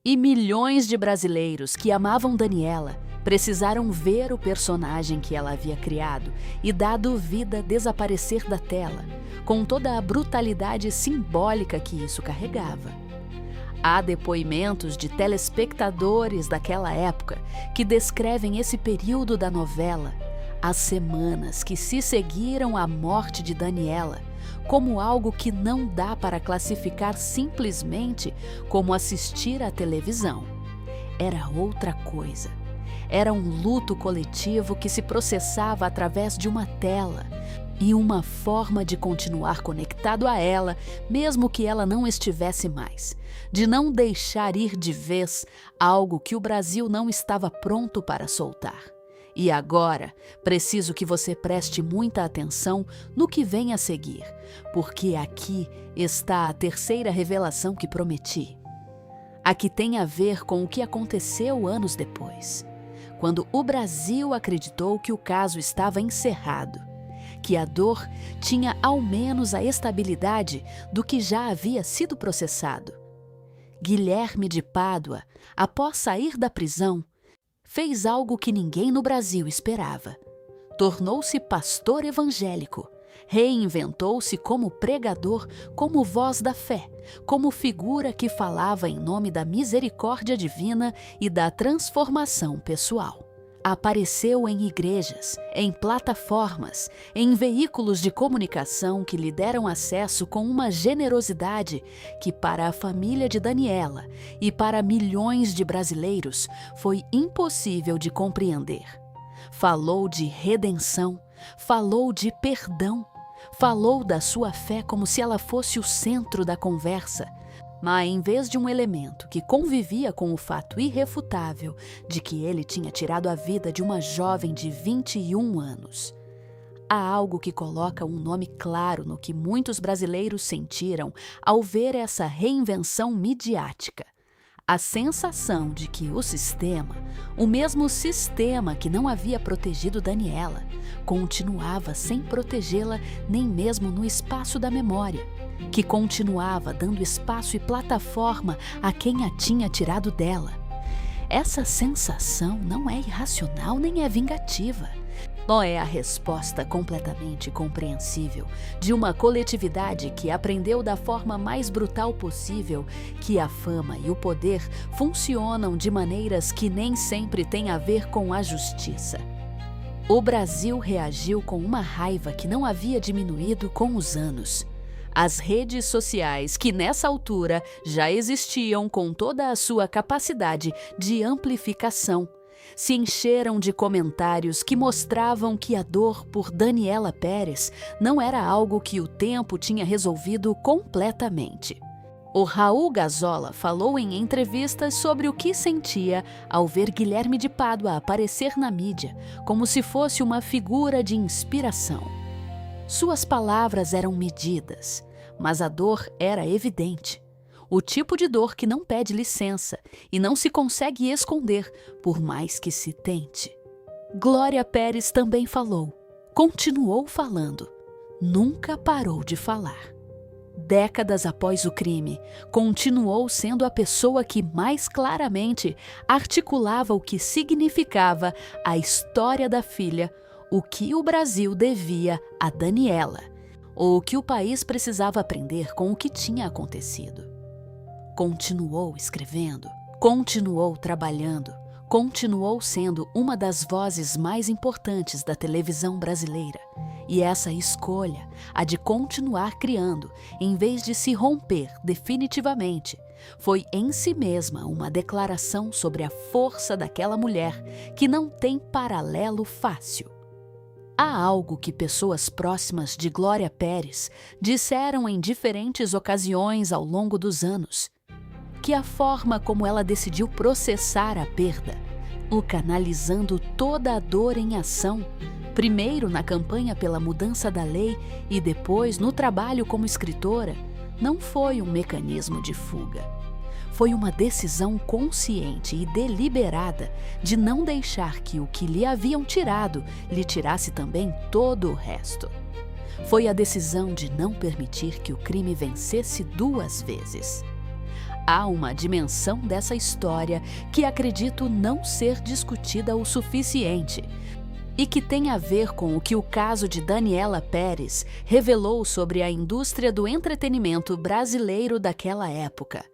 E milhões de brasileiros que amavam Daniela precisaram ver o personagem que ela havia criado e dado vida desaparecer da tela, com toda a brutalidade simbólica que isso carregava. Há depoimentos de telespectadores daquela época que descrevem esse período da novela, as semanas que se seguiram à morte de Daniela, como algo que não dá para classificar simplesmente como assistir à televisão. Era outra coisa. Era um luto coletivo que se processava através de uma tela e uma forma de continuar conectado a ela, mesmo que ela não estivesse mais, de não deixar ir de vez algo que o Brasil não estava pronto para soltar. E agora, preciso que você preste muita atenção no que vem a seguir, porque aqui está a terceira revelação que prometi. A que tem a ver com o que aconteceu anos depois, quando o Brasil acreditou que o caso estava encerrado, que a dor tinha ao menos a estabilidade do que já havia sido processado. Guilherme de Pádua, após sair da prisão, fez algo que ninguém no Brasil esperava. Tornou-se pastor evangélico. Reinventou-se como pregador, como voz da fé, como figura que falava em nome da misericórdia divina e da transformação pessoal. Apareceu em igrejas, em plataformas, em veículos de comunicação que lhe deram acesso com uma generosidade que para a família de Daniela e para milhões de brasileiros foi impossível de compreender. Falou de redenção, falou de perdão, falou da sua fé como se ela fosse o centro da conversa, mas em vez de um elemento que convivia com o fato irrefutável de que ele tinha tirado a vida de uma jovem de 21 anos. Há algo que coloca um nome claro no que muitos brasileiros sentiram ao ver essa reinvenção midiática. A sensação de que o sistema, o mesmo sistema que não havia protegido Daniela, continuava sem protegê-la nem mesmo no espaço da memória, que continuava dando espaço e plataforma a quem a tinha tirado dela. Essa sensação não é irracional nem é vingativa. Não é a resposta completamente compreensível de uma coletividade que aprendeu da forma mais brutal possível que a fama e o poder funcionam de maneiras que nem sempre têm a ver com a justiça. O Brasil reagiu com uma raiva que não havia diminuído com os anos. As redes sociais, que nessa altura já existiam com toda a sua capacidade de amplificação, se encheram de comentários que mostravam que a dor por Daniela Pérez não era algo que o tempo tinha resolvido completamente. O Raul Gazola falou em entrevistas sobre o que sentia ao ver Guilherme de Pádua aparecer na mídia, como se fosse uma figura de inspiração. Suas palavras eram medidas, mas a dor era evidente. O tipo de dor que não pede licença e não se consegue esconder, por mais que se tente. Glória Pérez também falou, continuou falando, nunca parou de falar. Décadas após o crime, continuou sendo a pessoa que mais claramente articulava o que significava a história da filha, o que o Brasil devia a Daniela, ou o que o país precisava aprender com o que tinha acontecido. Continuou escrevendo, continuou trabalhando, continuou sendo uma das vozes mais importantes da televisão brasileira. E essa escolha, a de continuar criando, em vez de se romper definitivamente, foi em si mesma uma declaração sobre a força daquela mulher que não tem paralelo fácil. Há algo que pessoas próximas de Glória Pérez disseram em diferentes ocasiões ao longo dos anos, que a forma como ela decidiu processar a perda, o canalizando toda a dor em ação, primeiro na campanha pela mudança da lei e depois no trabalho como escritora, não foi um mecanismo de fuga. Foi uma decisão consciente e deliberada de não deixar que o que lhe haviam tirado lhe tirasse também todo o resto. Foi a decisão de não permitir que o crime vencesse duas vezes. Há uma dimensão dessa história que acredito não ser discutida o suficiente e que tem a ver com o que o caso de Daniela Pérez revelou sobre a indústria do entretenimento brasileiro daquela época,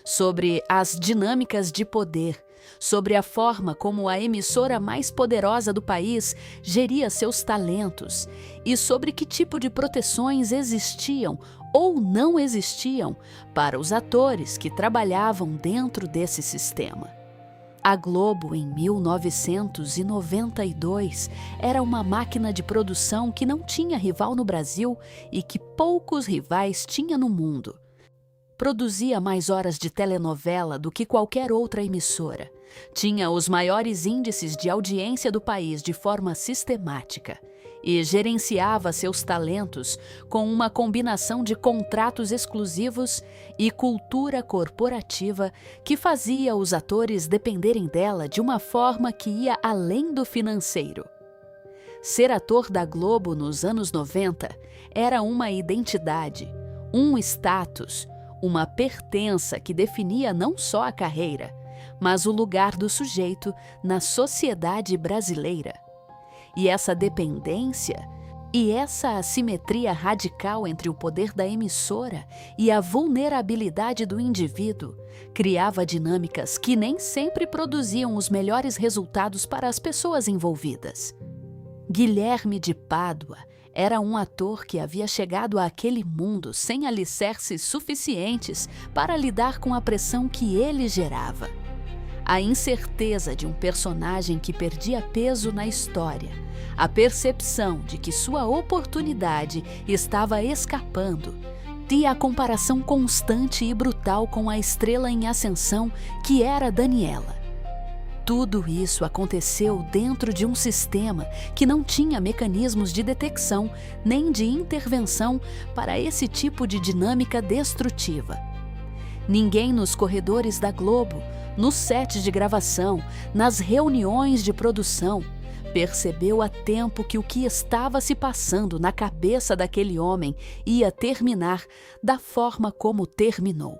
sobre as dinâmicas de poder, sobre a forma como a emissora mais poderosa do país geria seus talentos e sobre que tipo de proteções existiam ou não existiam para os atores que trabalhavam dentro desse sistema. A Globo, em 1992, era uma máquina de produção que não tinha rival no Brasil e que poucos rivais tinha no mundo. Produzia mais horas de telenovela do que qualquer outra emissora. Tinha os maiores índices de audiência do país de forma sistemática e gerenciava seus talentos com uma combinação de contratos exclusivos e cultura corporativa que fazia os atores dependerem dela de uma forma que ia além do financeiro. Ser ator da Globo nos anos 90 era uma identidade, um status, uma pertença que definia não só a carreira, mas o lugar do sujeito na sociedade brasileira. E essa dependência e essa assimetria radical entre o poder da emissora e a vulnerabilidade do indivíduo criava dinâmicas que nem sempre produziam os melhores resultados para as pessoas envolvidas. Guilherme de Pádua era um ator que havia chegado àquele mundo sem alicerces suficientes para lidar com a pressão que ele gerava. A incerteza de um personagem que perdia peso na história, a percepção de que sua oportunidade estava escapando, e a comparação constante e brutal com a estrela em ascensão que era Daniela. Tudo isso aconteceu dentro de um sistema que não tinha mecanismos de detecção nem de intervenção para esse tipo de dinâmica destrutiva. Ninguém nos corredores da Globo, nos sets de gravação, nas reuniões de produção, percebeu a tempo que o que estava se passando na cabeça daquele homem ia terminar da forma como terminou.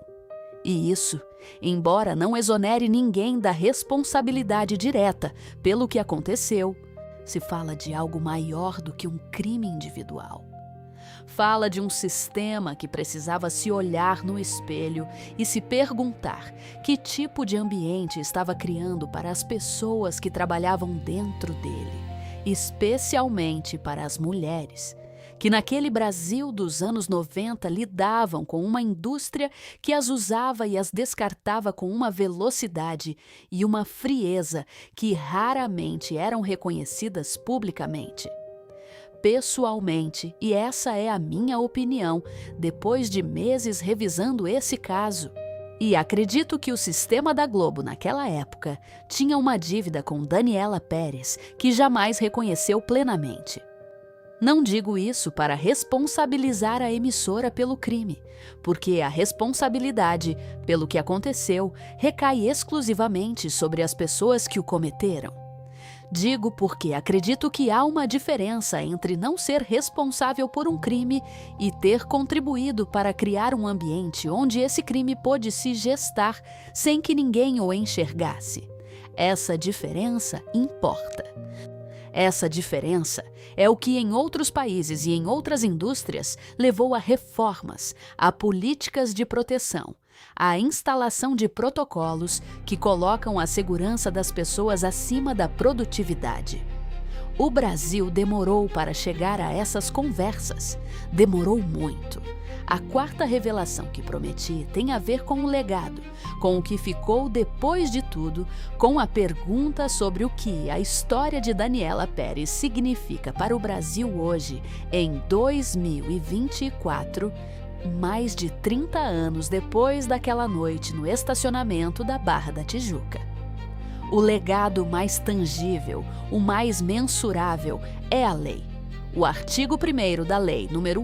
E isso, embora não exonere ninguém da responsabilidade direta pelo que aconteceu, se fala de algo maior do que um crime individual. Fala de um sistema que precisava se olhar no espelho e se perguntar que tipo de ambiente estava criando para as pessoas que trabalhavam dentro dele, especialmente para as mulheres, que naquele Brasil dos anos 90 lidavam com uma indústria que as usava e as descartava com uma velocidade e uma frieza que raramente eram reconhecidas publicamente. Pessoalmente, e essa é a minha opinião, depois de meses revisando esse caso, e acredito que o sistema da Globo naquela época tinha uma dívida com Daniela Pérez que jamais reconheceu plenamente. Não digo isso para responsabilizar a emissora pelo crime, porque a responsabilidade pelo que aconteceu recai exclusivamente sobre as pessoas que o cometeram. Digo porque acredito que há uma diferença entre não ser responsável por um crime e ter contribuído para criar um ambiente onde esse crime pôde se gestar sem que ninguém o enxergasse. Essa diferença importa. Essa diferença é o que em outros países e em outras indústrias levou a reformas, a políticas de proteção, a instalação de protocolos que colocam a segurança das pessoas acima da produtividade. O Brasil demorou para chegar a essas conversas. Demorou muito. A quarta revelação que prometi tem a ver com o legado, com o que ficou depois de tudo, com a pergunta sobre o que a história de Daniela Pérez significa para o Brasil hoje, em 2024, mais de 30 anos depois daquela noite no estacionamento da Barra da Tijuca. O legado mais tangível, o mais mensurável, é a lei. O artigo 1º da Lei nº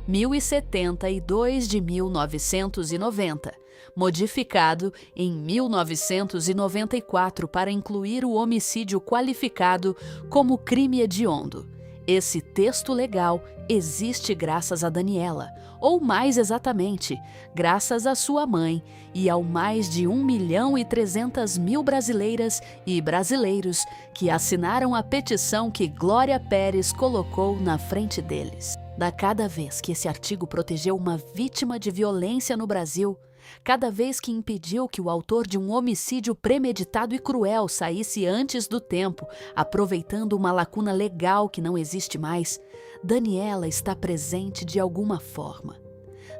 8.072 de 1990, modificado em 1994 para incluir o homicídio qualificado como crime hediondo. Esse texto legal existe graças a Daniela, ou mais exatamente, graças à sua mãe e ao mais de 1.300.000 brasileiras e brasileiros que assinaram a petição que Glória Pérez colocou na frente deles. Da cada vez que esse artigo protegeu uma vítima de violência no Brasil, cada vez que impediu que o autor de um homicídio premeditado e cruel saísse antes do tempo, aproveitando uma lacuna legal que não existe mais, Daniela está presente de alguma forma.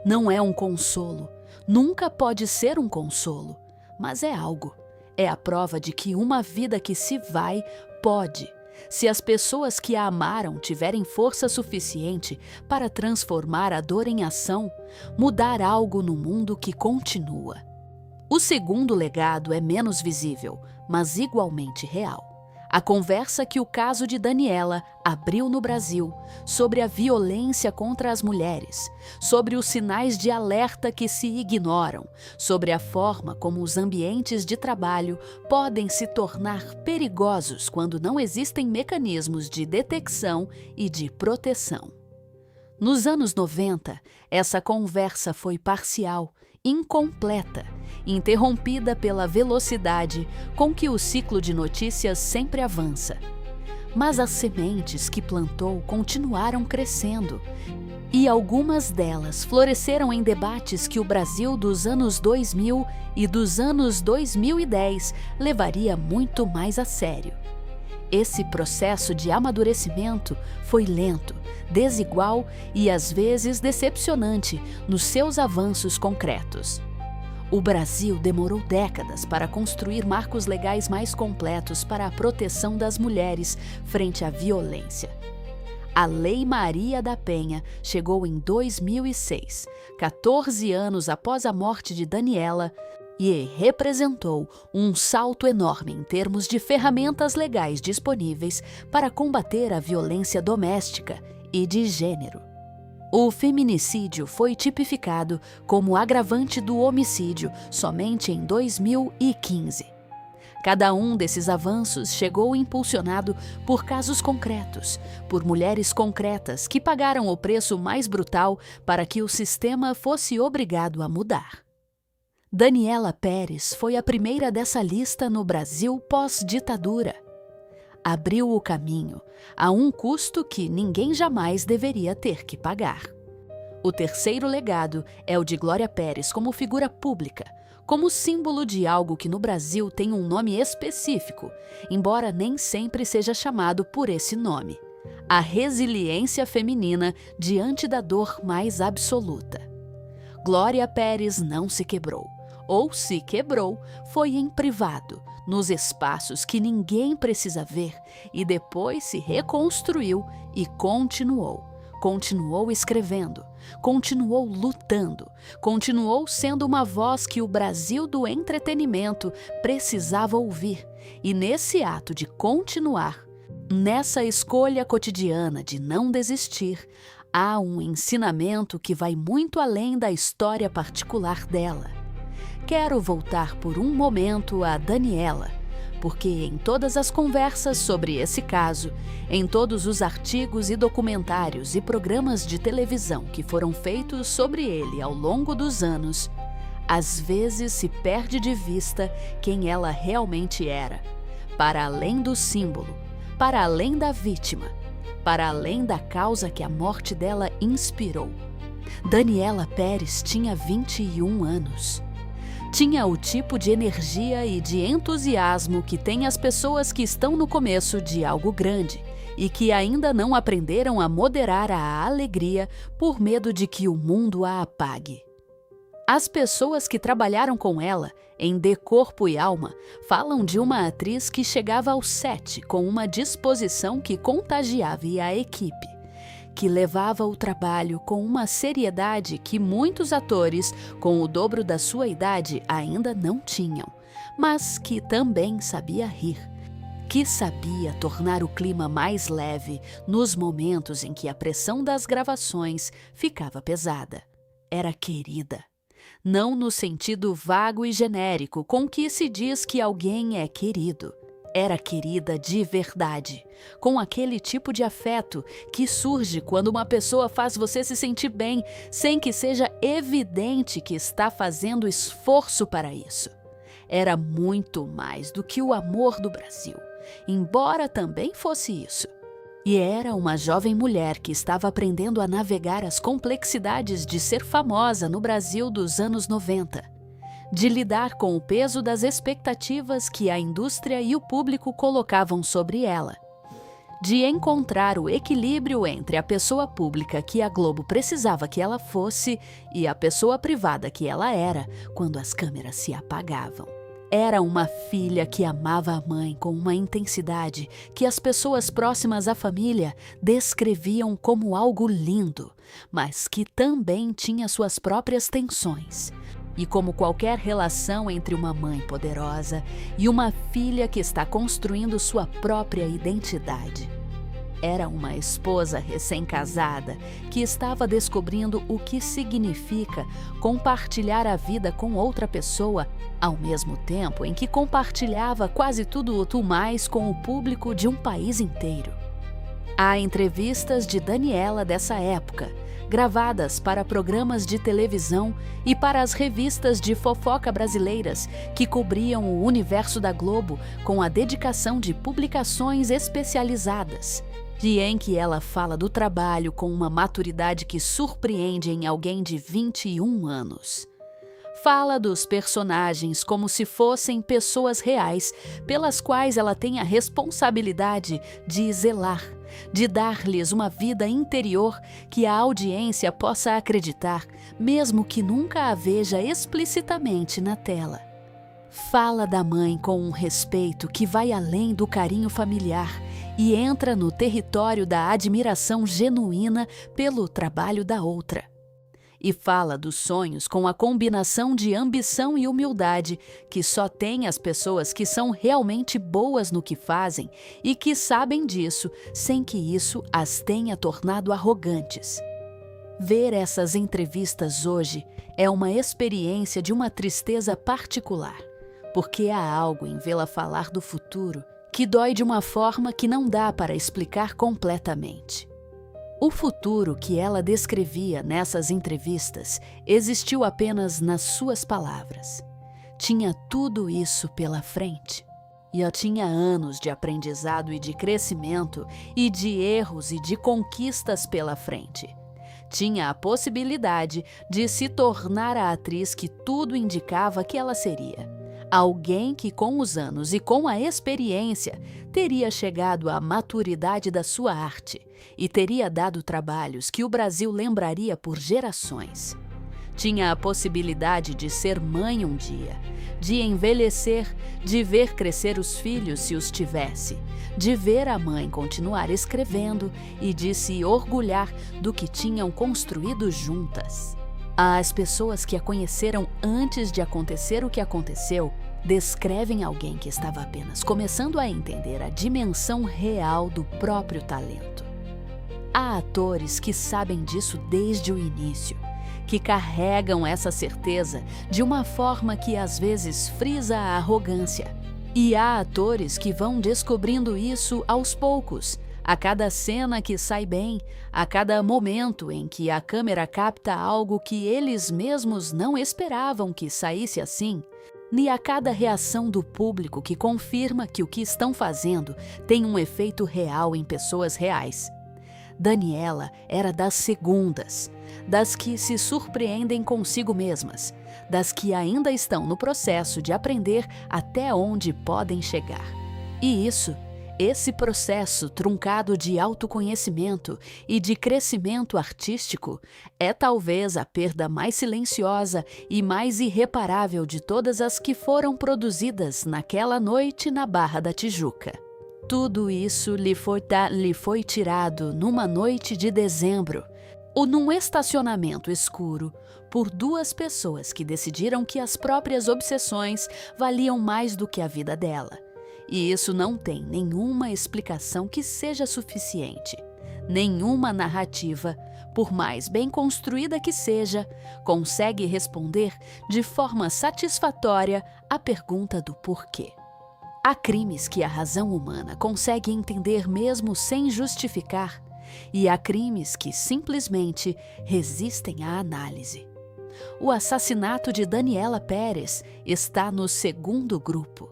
Não é um consolo, nunca pode ser um consolo, mas é algo. É a prova de que uma vida que se vai pode, se as pessoas que a amaram tiverem força suficiente para transformar a dor em ação, mudar algo no mundo que continua. O segundo legado é menos visível, mas igualmente real. A conversa que o caso de Daniela abriu no Brasil sobre a violência contra as mulheres, sobre os sinais de alerta que se ignoram, sobre a forma como os ambientes de trabalho podem se tornar perigosos quando não existem mecanismos de detecção e de proteção. Nos anos 90, essa conversa foi parcial, incompleta, interrompida pela velocidade com que o ciclo de notícias sempre avança. Mas as sementes que plantou continuaram crescendo, e algumas delas floresceram em debates que o Brasil dos anos 2000 e dos anos 2010 levaria muito mais a sério. Esse processo de amadurecimento foi lento, desigual e às vezes decepcionante nos seus avanços concretos. O Brasil demorou décadas para construir marcos legais mais completos para a proteção das mulheres frente à violência. A Lei Maria da Penha chegou em 2006, 14 anos após a morte de Daniela, e representou um salto enorme em termos de ferramentas legais disponíveis para combater a violência doméstica e de gênero. O feminicídio foi tipificado como agravante do homicídio somente em 2015. Cada um desses avanços chegou impulsionado por casos concretos, por mulheres concretas que pagaram o preço mais brutal para que o sistema fosse obrigado a mudar. Daniela Pérez foi a primeira dessa lista no Brasil pós-ditadura. Abriu o caminho a um custo que ninguém jamais deveria ter que pagar. O terceiro legado é o de Glória Pérez como figura pública, como símbolo de algo que no Brasil tem um nome específico, embora nem sempre seja chamado por esse nome: a resiliência feminina diante da dor mais absoluta. Glória Pérez não se quebrou. Ou se quebrou, foi em privado, nos espaços que ninguém precisa ver, e depois se reconstruiu e continuou. Continuou escrevendo, continuou lutando, continuou sendo uma voz que o Brasil do entretenimento precisava ouvir. E nesse ato de continuar, nessa escolha cotidiana de não desistir, há um ensinamento que vai muito além da história particular dela. Quero voltar por um momento a Daniela, porque em todas as conversas sobre esse caso, em todos os artigos e documentários e programas de televisão que foram feitos sobre ele ao longo dos anos, às vezes se perde de vista quem ela realmente era, para além do símbolo, para além da vítima, para além da causa que a morte dela inspirou. Daniela Pérez tinha 21 anos. Tinha o tipo de energia e de entusiasmo que têm as pessoas que estão no começo de algo grande e que ainda não aprenderam a moderar a alegria por medo de que o mundo a apague. As pessoas que trabalharam com ela, em De Corpo e Alma, falam de uma atriz que chegava ao set com uma disposição que contagiava a equipe, que levava o trabalho com uma seriedade que muitos atores, com o dobro da sua idade, ainda não tinham, mas que também sabia rir, que sabia tornar o clima mais leve nos momentos em que a pressão das gravações ficava pesada. Era querida. Não no sentido vago e genérico com que se diz que alguém é querido. Era querida de verdade, com aquele tipo de afeto que surge quando uma pessoa faz você se sentir bem, sem que seja evidente que está fazendo esforço para isso. Era muito mais do que o amor do Brasil, embora também fosse isso. E era uma jovem mulher que estava aprendendo a navegar as complexidades de ser famosa no Brasil dos anos 90. De lidar com o peso das expectativas que a indústria e o público colocavam sobre ela. De encontrar o equilíbrio entre a pessoa pública que a Globo precisava que ela fosse e a pessoa privada que ela era quando as câmeras se apagavam. Era uma filha que amava a mãe com uma intensidade que as pessoas próximas à família descreviam como algo lindo, mas que também tinha suas próprias tensões. E como qualquer relação entre uma mãe poderosa e uma filha que está construindo sua própria identidade. Era uma esposa recém-casada que estava descobrindo o que significa compartilhar a vida com outra pessoa, ao mesmo tempo em que compartilhava quase tudo o mais com o público de um país inteiro. Há entrevistas de Daniela dessa época, gravadas para programas de televisão e para as revistas de fofoca brasileiras que cobriam o universo da Globo com a dedicação de publicações especializadas, e em que ela fala do trabalho com uma maturidade que surpreende em alguém de 21 anos. Fala dos personagens como se fossem pessoas reais, pelas quais ela tem a responsabilidade de zelar, de dar-lhes uma vida interior que a audiência possa acreditar, mesmo que nunca a veja explicitamente na tela. Fala da mãe com um respeito que vai além do carinho familiar e entra no território da admiração genuína pelo trabalho da outra. E fala dos sonhos com a combinação de ambição e humildade que só tem as pessoas que são realmente boas no que fazem e que sabem disso sem que isso as tenha tornado arrogantes. Ver essas entrevistas hoje é uma experiência de uma tristeza particular, porque há algo em vê-la falar do futuro que dói de uma forma que não dá para explicar completamente. O futuro que ela descrevia nessas entrevistas existiu apenas nas suas palavras. Tinha tudo isso pela frente. E eu tinha anos de aprendizado e de crescimento e de erros e de conquistas pela frente. Tinha a possibilidade de se tornar a atriz que tudo indicava que ela seria. Alguém que com os anos e com a experiência teria chegado à maturidade da sua arte e teria dado trabalhos que o Brasil lembraria por gerações. Tinha a possibilidade de ser mãe um dia, de envelhecer, de ver crescer os filhos se os tivesse, de ver a mãe continuar escrevendo e de se orgulhar do que tinham construído juntas. As pessoas que a conheceram antes de acontecer o que aconteceu descrevem alguém que estava apenas começando a entender a dimensão real do próprio talento. Há atores que sabem disso desde o início, que carregam essa certeza de uma forma que às vezes frisa a arrogância. E há atores que vão descobrindo isso aos poucos, a cada cena que sai bem, a cada momento em que a câmera capta algo que eles mesmos não esperavam que saísse assim, e a cada reação do público que confirma que o que estão fazendo tem um efeito real em pessoas reais. Daniela era das segundas, das que se surpreendem consigo mesmas, das que ainda estão no processo de aprender até onde podem chegar. E esse processo truncado de autoconhecimento e de crescimento artístico é talvez a perda mais silenciosa e mais irreparável de todas as que foram produzidas naquela noite na Barra da Tijuca. Tudo isso lhe foi tirado numa noite de dezembro, ou num estacionamento escuro, por duas pessoas que decidiram que as próprias obsessões valiam mais do que a vida dela. E isso não tem nenhuma explicação que seja suficiente. Nenhuma narrativa, por mais bem construída que seja, consegue responder de forma satisfatória a pergunta do porquê. Há crimes que a razão humana consegue entender mesmo sem justificar, e há crimes que simplesmente resistem à análise. O assassinato de Daniela Pérez está no segundo grupo.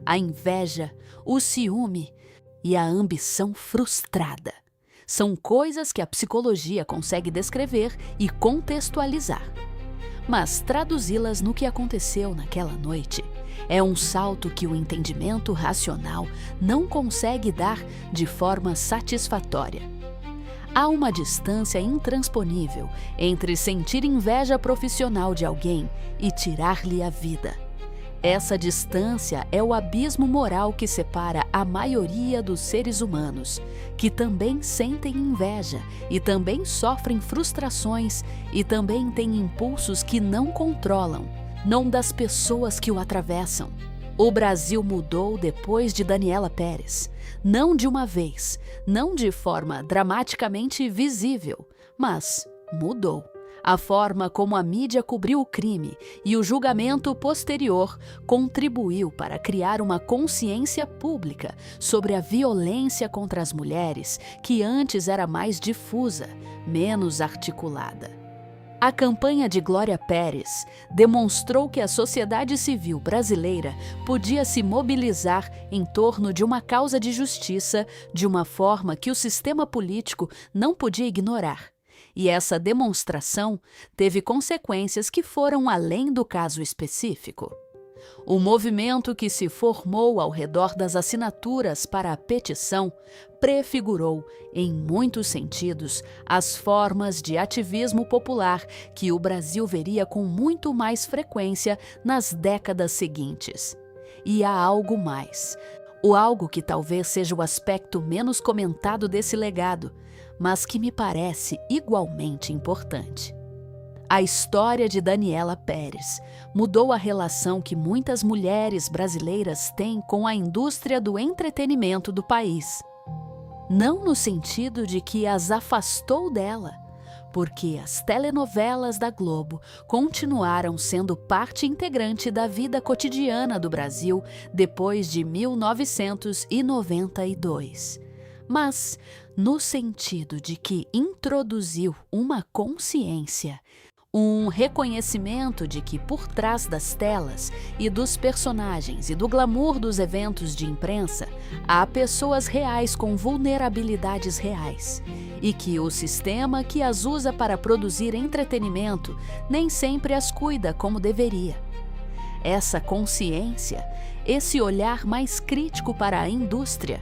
A inveja, o ciúme e a ambição frustrada são coisas que a psicologia consegue descrever e contextualizar. Mas traduzi-las no que aconteceu naquela noite é um salto que o entendimento racional não consegue dar de forma satisfatória. Há uma distância intransponível entre sentir inveja profissional de alguém e tirar-lhe a vida. Essa distância é o abismo moral que separa a maioria dos seres humanos, que também sentem inveja e também sofrem frustrações e também têm impulsos que não controlam, não das pessoas que o atravessam. O Brasil mudou depois de Daniela Pérez. Não de uma vez, não de forma dramaticamente visível, mas mudou. A forma como a mídia cobriu o crime e o julgamento posterior contribuiu para criar uma consciência pública sobre a violência contra as mulheres, que antes era mais difusa, menos articulada. A campanha de Glória Pérez demonstrou que a sociedade civil brasileira podia se mobilizar em torno de uma causa de justiça de uma forma que o sistema político não podia ignorar. E essa demonstração teve consequências que foram além do caso específico. O movimento que se formou ao redor das assinaturas para a petição prefigurou, em muitos sentidos, as formas de ativismo popular que o Brasil veria com muito mais frequência nas décadas seguintes. E há algo mais. O algo que talvez seja o aspecto menos comentado desse legado, mas que me parece igualmente importante. A história de Daniela Pérez mudou a relação que muitas mulheres brasileiras têm com a indústria do entretenimento do país. Não no sentido de que as afastou dela, porque as telenovelas da Globo continuaram sendo parte integrante da vida cotidiana do Brasil depois de 1992. Mas no sentido de que introduziu uma consciência, um reconhecimento de que por trás das telas e dos personagens e do glamour dos eventos de imprensa há pessoas reais com vulnerabilidades reais e que o sistema que as usa para produzir entretenimento nem sempre as cuida como deveria. Essa consciência, esse olhar mais crítico para a indústria,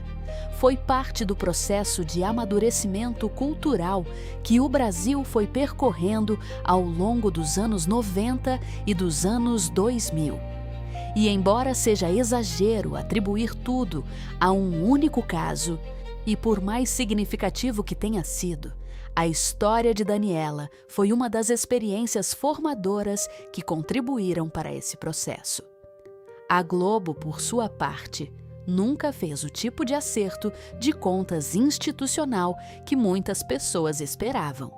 foi parte do processo de amadurecimento cultural que o Brasil foi percorrendo ao longo dos anos 90 e dos anos 2000. E embora seja exagero atribuir tudo a um único caso, e por mais significativo que tenha sido, a história de Daniela foi uma das experiências formadoras que contribuíram para esse processo. A Globo, por sua parte, nunca fez o tipo de acerto de contas institucional que muitas pessoas esperavam.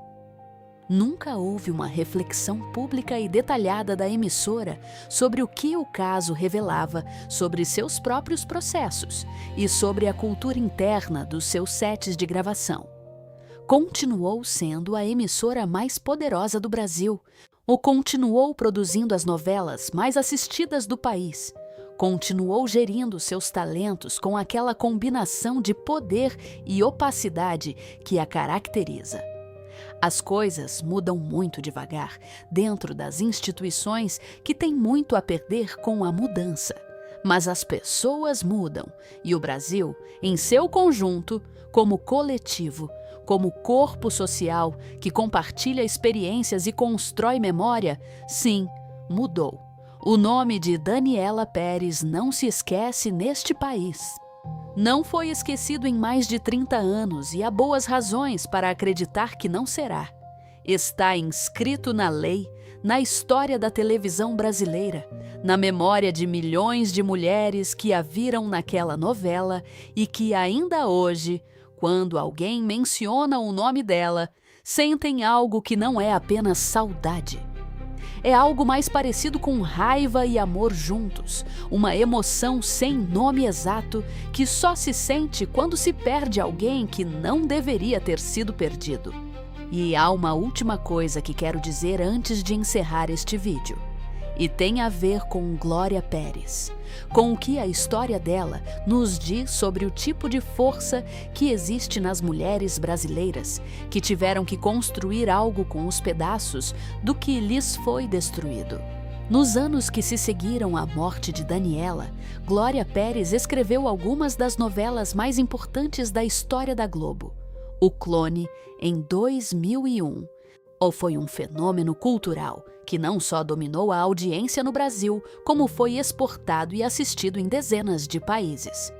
Nunca houve uma reflexão pública e detalhada da emissora sobre o que o caso revelava sobre seus próprios processos e sobre a cultura interna dos seus sets de gravação. Continuou sendo a emissora mais poderosa do Brasil, ou continuou produzindo as novelas mais assistidas do país, continuou gerindo seus talentos com aquela combinação de poder e opacidade que a caracteriza. As coisas mudam muito devagar dentro das instituições que têm muito a perder com a mudança. Mas as pessoas mudam e o Brasil, em seu conjunto, como coletivo, como corpo social que compartilha experiências e constrói memória, sim, mudou. O nome de Daniela Pérez não se esquece neste país. Não foi esquecido em mais de 30 anos e há boas razões para acreditar que não será. Está inscrito na lei, na história da televisão brasileira, na memória de milhões de mulheres que a viram naquela novela e que ainda hoje, quando alguém menciona o nome dela, sentem algo que não é apenas saudade. É algo mais parecido com raiva e amor juntos, uma emoção sem nome exato que só se sente quando se perde alguém que não deveria ter sido perdido. E há uma última coisa que quero dizer antes de encerrar este vídeo. E tem a ver com Glória Pérez, com o que a história dela nos diz sobre o tipo de força que existe nas mulheres brasileiras que tiveram que construir algo com os pedaços do que lhes foi destruído. Nos anos que se seguiram à morte de Daniela, Glória Pérez escreveu algumas das novelas mais importantes da história da Globo. O Clone, em 2001, ou foi um fenômeno cultural que não só dominou a audiência no Brasil, como foi exportado e assistido em dezenas de países.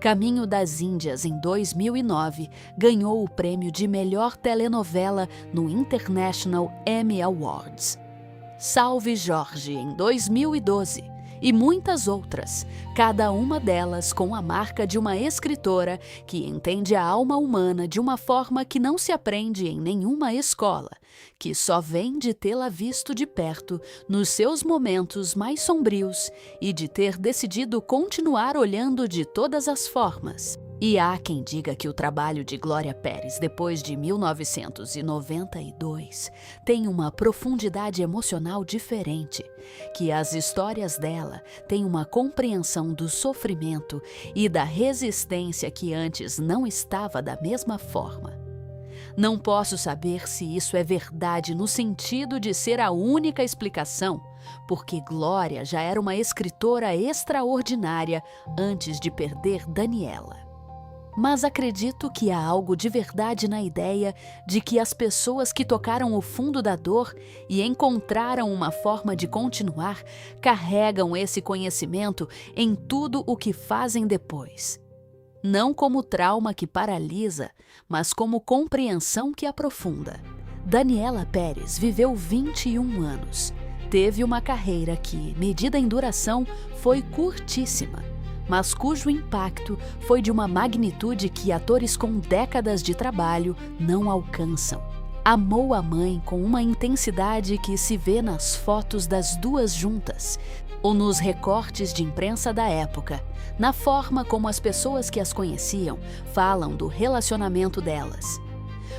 Caminho das Índias, em 2009, ganhou o prêmio de melhor telenovela no International Emmy Awards. Salve Jorge, em 2012, e muitas outras, cada uma delas com a marca de uma escritora que entende a alma humana de uma forma que não se aprende em nenhuma escola, que só vem de tê-la visto de perto nos seus momentos mais sombrios e de ter decidido continuar olhando de todas as formas. E há quem diga que o trabalho de Glória Pérez, depois de 1992, tem uma profundidade emocional diferente, que as histórias dela têm uma compreensão do sofrimento e da resistência que antes não estava da mesma forma. Não posso saber se isso é verdade no sentido de ser a única explicação, porque Glória já era uma escritora extraordinária antes de perder Daniela. Mas acredito que há algo de verdade na ideia de que as pessoas que tocaram o fundo da dor e encontraram uma forma de continuar carregam esse conhecimento em tudo o que fazem depois. Não como trauma que paralisa, mas como compreensão que aprofunda. Daniela Pérez viveu 21 anos. Teve uma carreira que, medida em duração, foi curtíssima, mas cujo impacto foi de uma magnitude que atores com décadas de trabalho não alcançam. Amou a mãe com uma intensidade que se vê nas fotos das duas juntas, ou nos recortes de imprensa da época, na forma como as pessoas que as conheciam falam do relacionamento delas.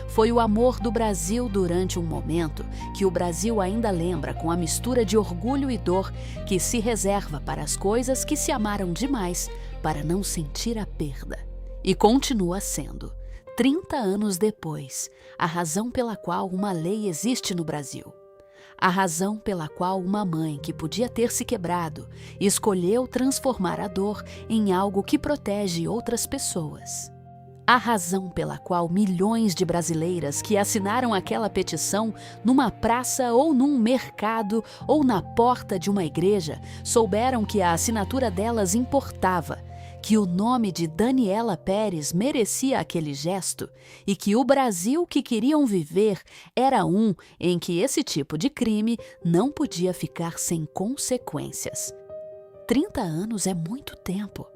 Foi o amor do Brasil durante um momento que o Brasil ainda lembra com a mistura de orgulho e dor que se reserva para as coisas que se amaram demais para não sentir a perda. E continua sendo, 30 anos depois, a razão pela qual uma lei existe no Brasil. A razão pela qual uma mãe que podia ter se quebrado escolheu transformar a dor em algo que protege outras pessoas. A razão pela qual milhões de brasileiras que assinaram aquela petição numa praça ou num mercado ou na porta de uma igreja souberam que a assinatura delas importava, que o nome de Daniela Pérez merecia aquele gesto e que o Brasil que queriam viver era um em que esse tipo de crime não podia ficar sem consequências. 30 anos é muito tempo.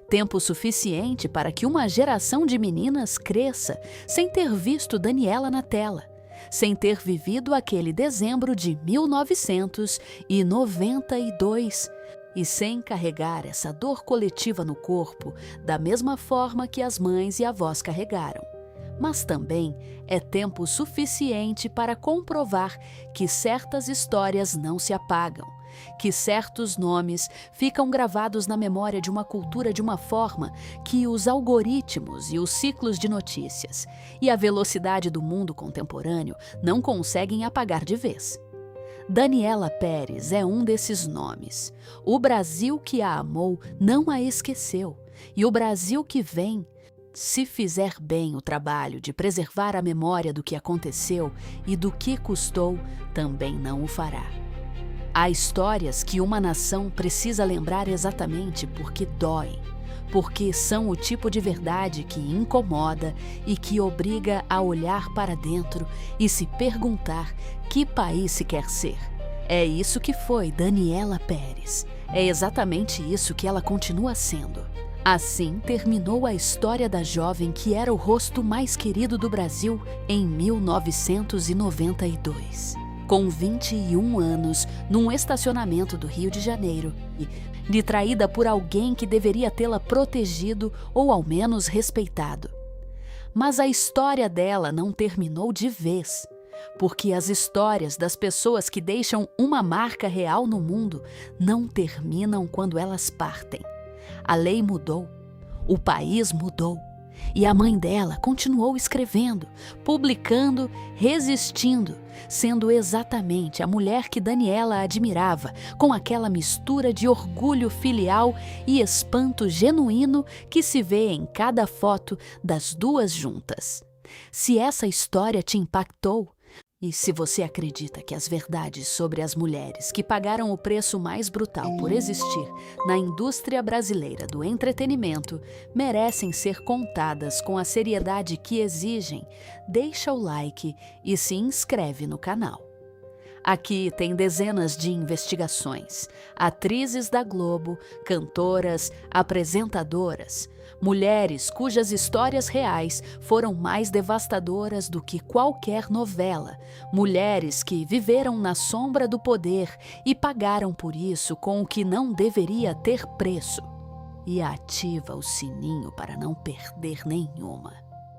Tempo suficiente para que uma geração de meninas cresça sem ter visto Daniela na tela, sem ter vivido aquele dezembro de 1992 e sem carregar essa dor coletiva no corpo da mesma forma que as mães e avós carregaram. Mas também é tempo suficiente para comprovar que certas histórias não se apagam, que certos nomes ficam gravados na memória de uma cultura de uma forma que os algoritmos e os ciclos de notícias e a velocidade do mundo contemporâneo não conseguem apagar de vez. Daniela Pérez é um desses nomes. O Brasil que a amou não a esqueceu, e o Brasil que vem, se fizer bem o trabalho de preservar a memória do que aconteceu e do que custou, também não o fará. Há histórias que uma nação precisa lembrar exatamente porque doem, porque são o tipo de verdade que incomoda e que obriga a olhar para dentro e se perguntar que país se quer ser. É isso que foi Daniela Pérez. É exatamente isso que ela continua sendo. Assim terminou a história da jovem que era o rosto mais querido do Brasil em 1992. Com 21 anos, num estacionamento do Rio de Janeiro, e traída por alguém que deveria tê-la protegido ou ao menos respeitado. Mas a história dela não terminou de vez, porque as histórias das pessoas que deixam uma marca real no mundo não terminam quando elas partem. A lei mudou, o país mudou. E a mãe dela continuou escrevendo, publicando, resistindo, sendo exatamente a mulher que Daniela admirava, com aquela mistura de orgulho filial e espanto genuíno que se vê em cada foto das duas juntas. Se essa história te impactou, e se você acredita que as verdades sobre as mulheres que pagaram o preço mais brutal por existir na indústria brasileira do entretenimento merecem ser contadas com a seriedade que exigem, deixa o like e se inscreve no canal. Aqui tem dezenas de investigações, atrizes da Globo, cantoras, apresentadoras, mulheres cujas histórias reais foram mais devastadoras do que qualquer novela, mulheres que viveram na sombra do poder e pagaram por isso com o que não deveria ter preço. E ativa o sininho para não perder nenhuma.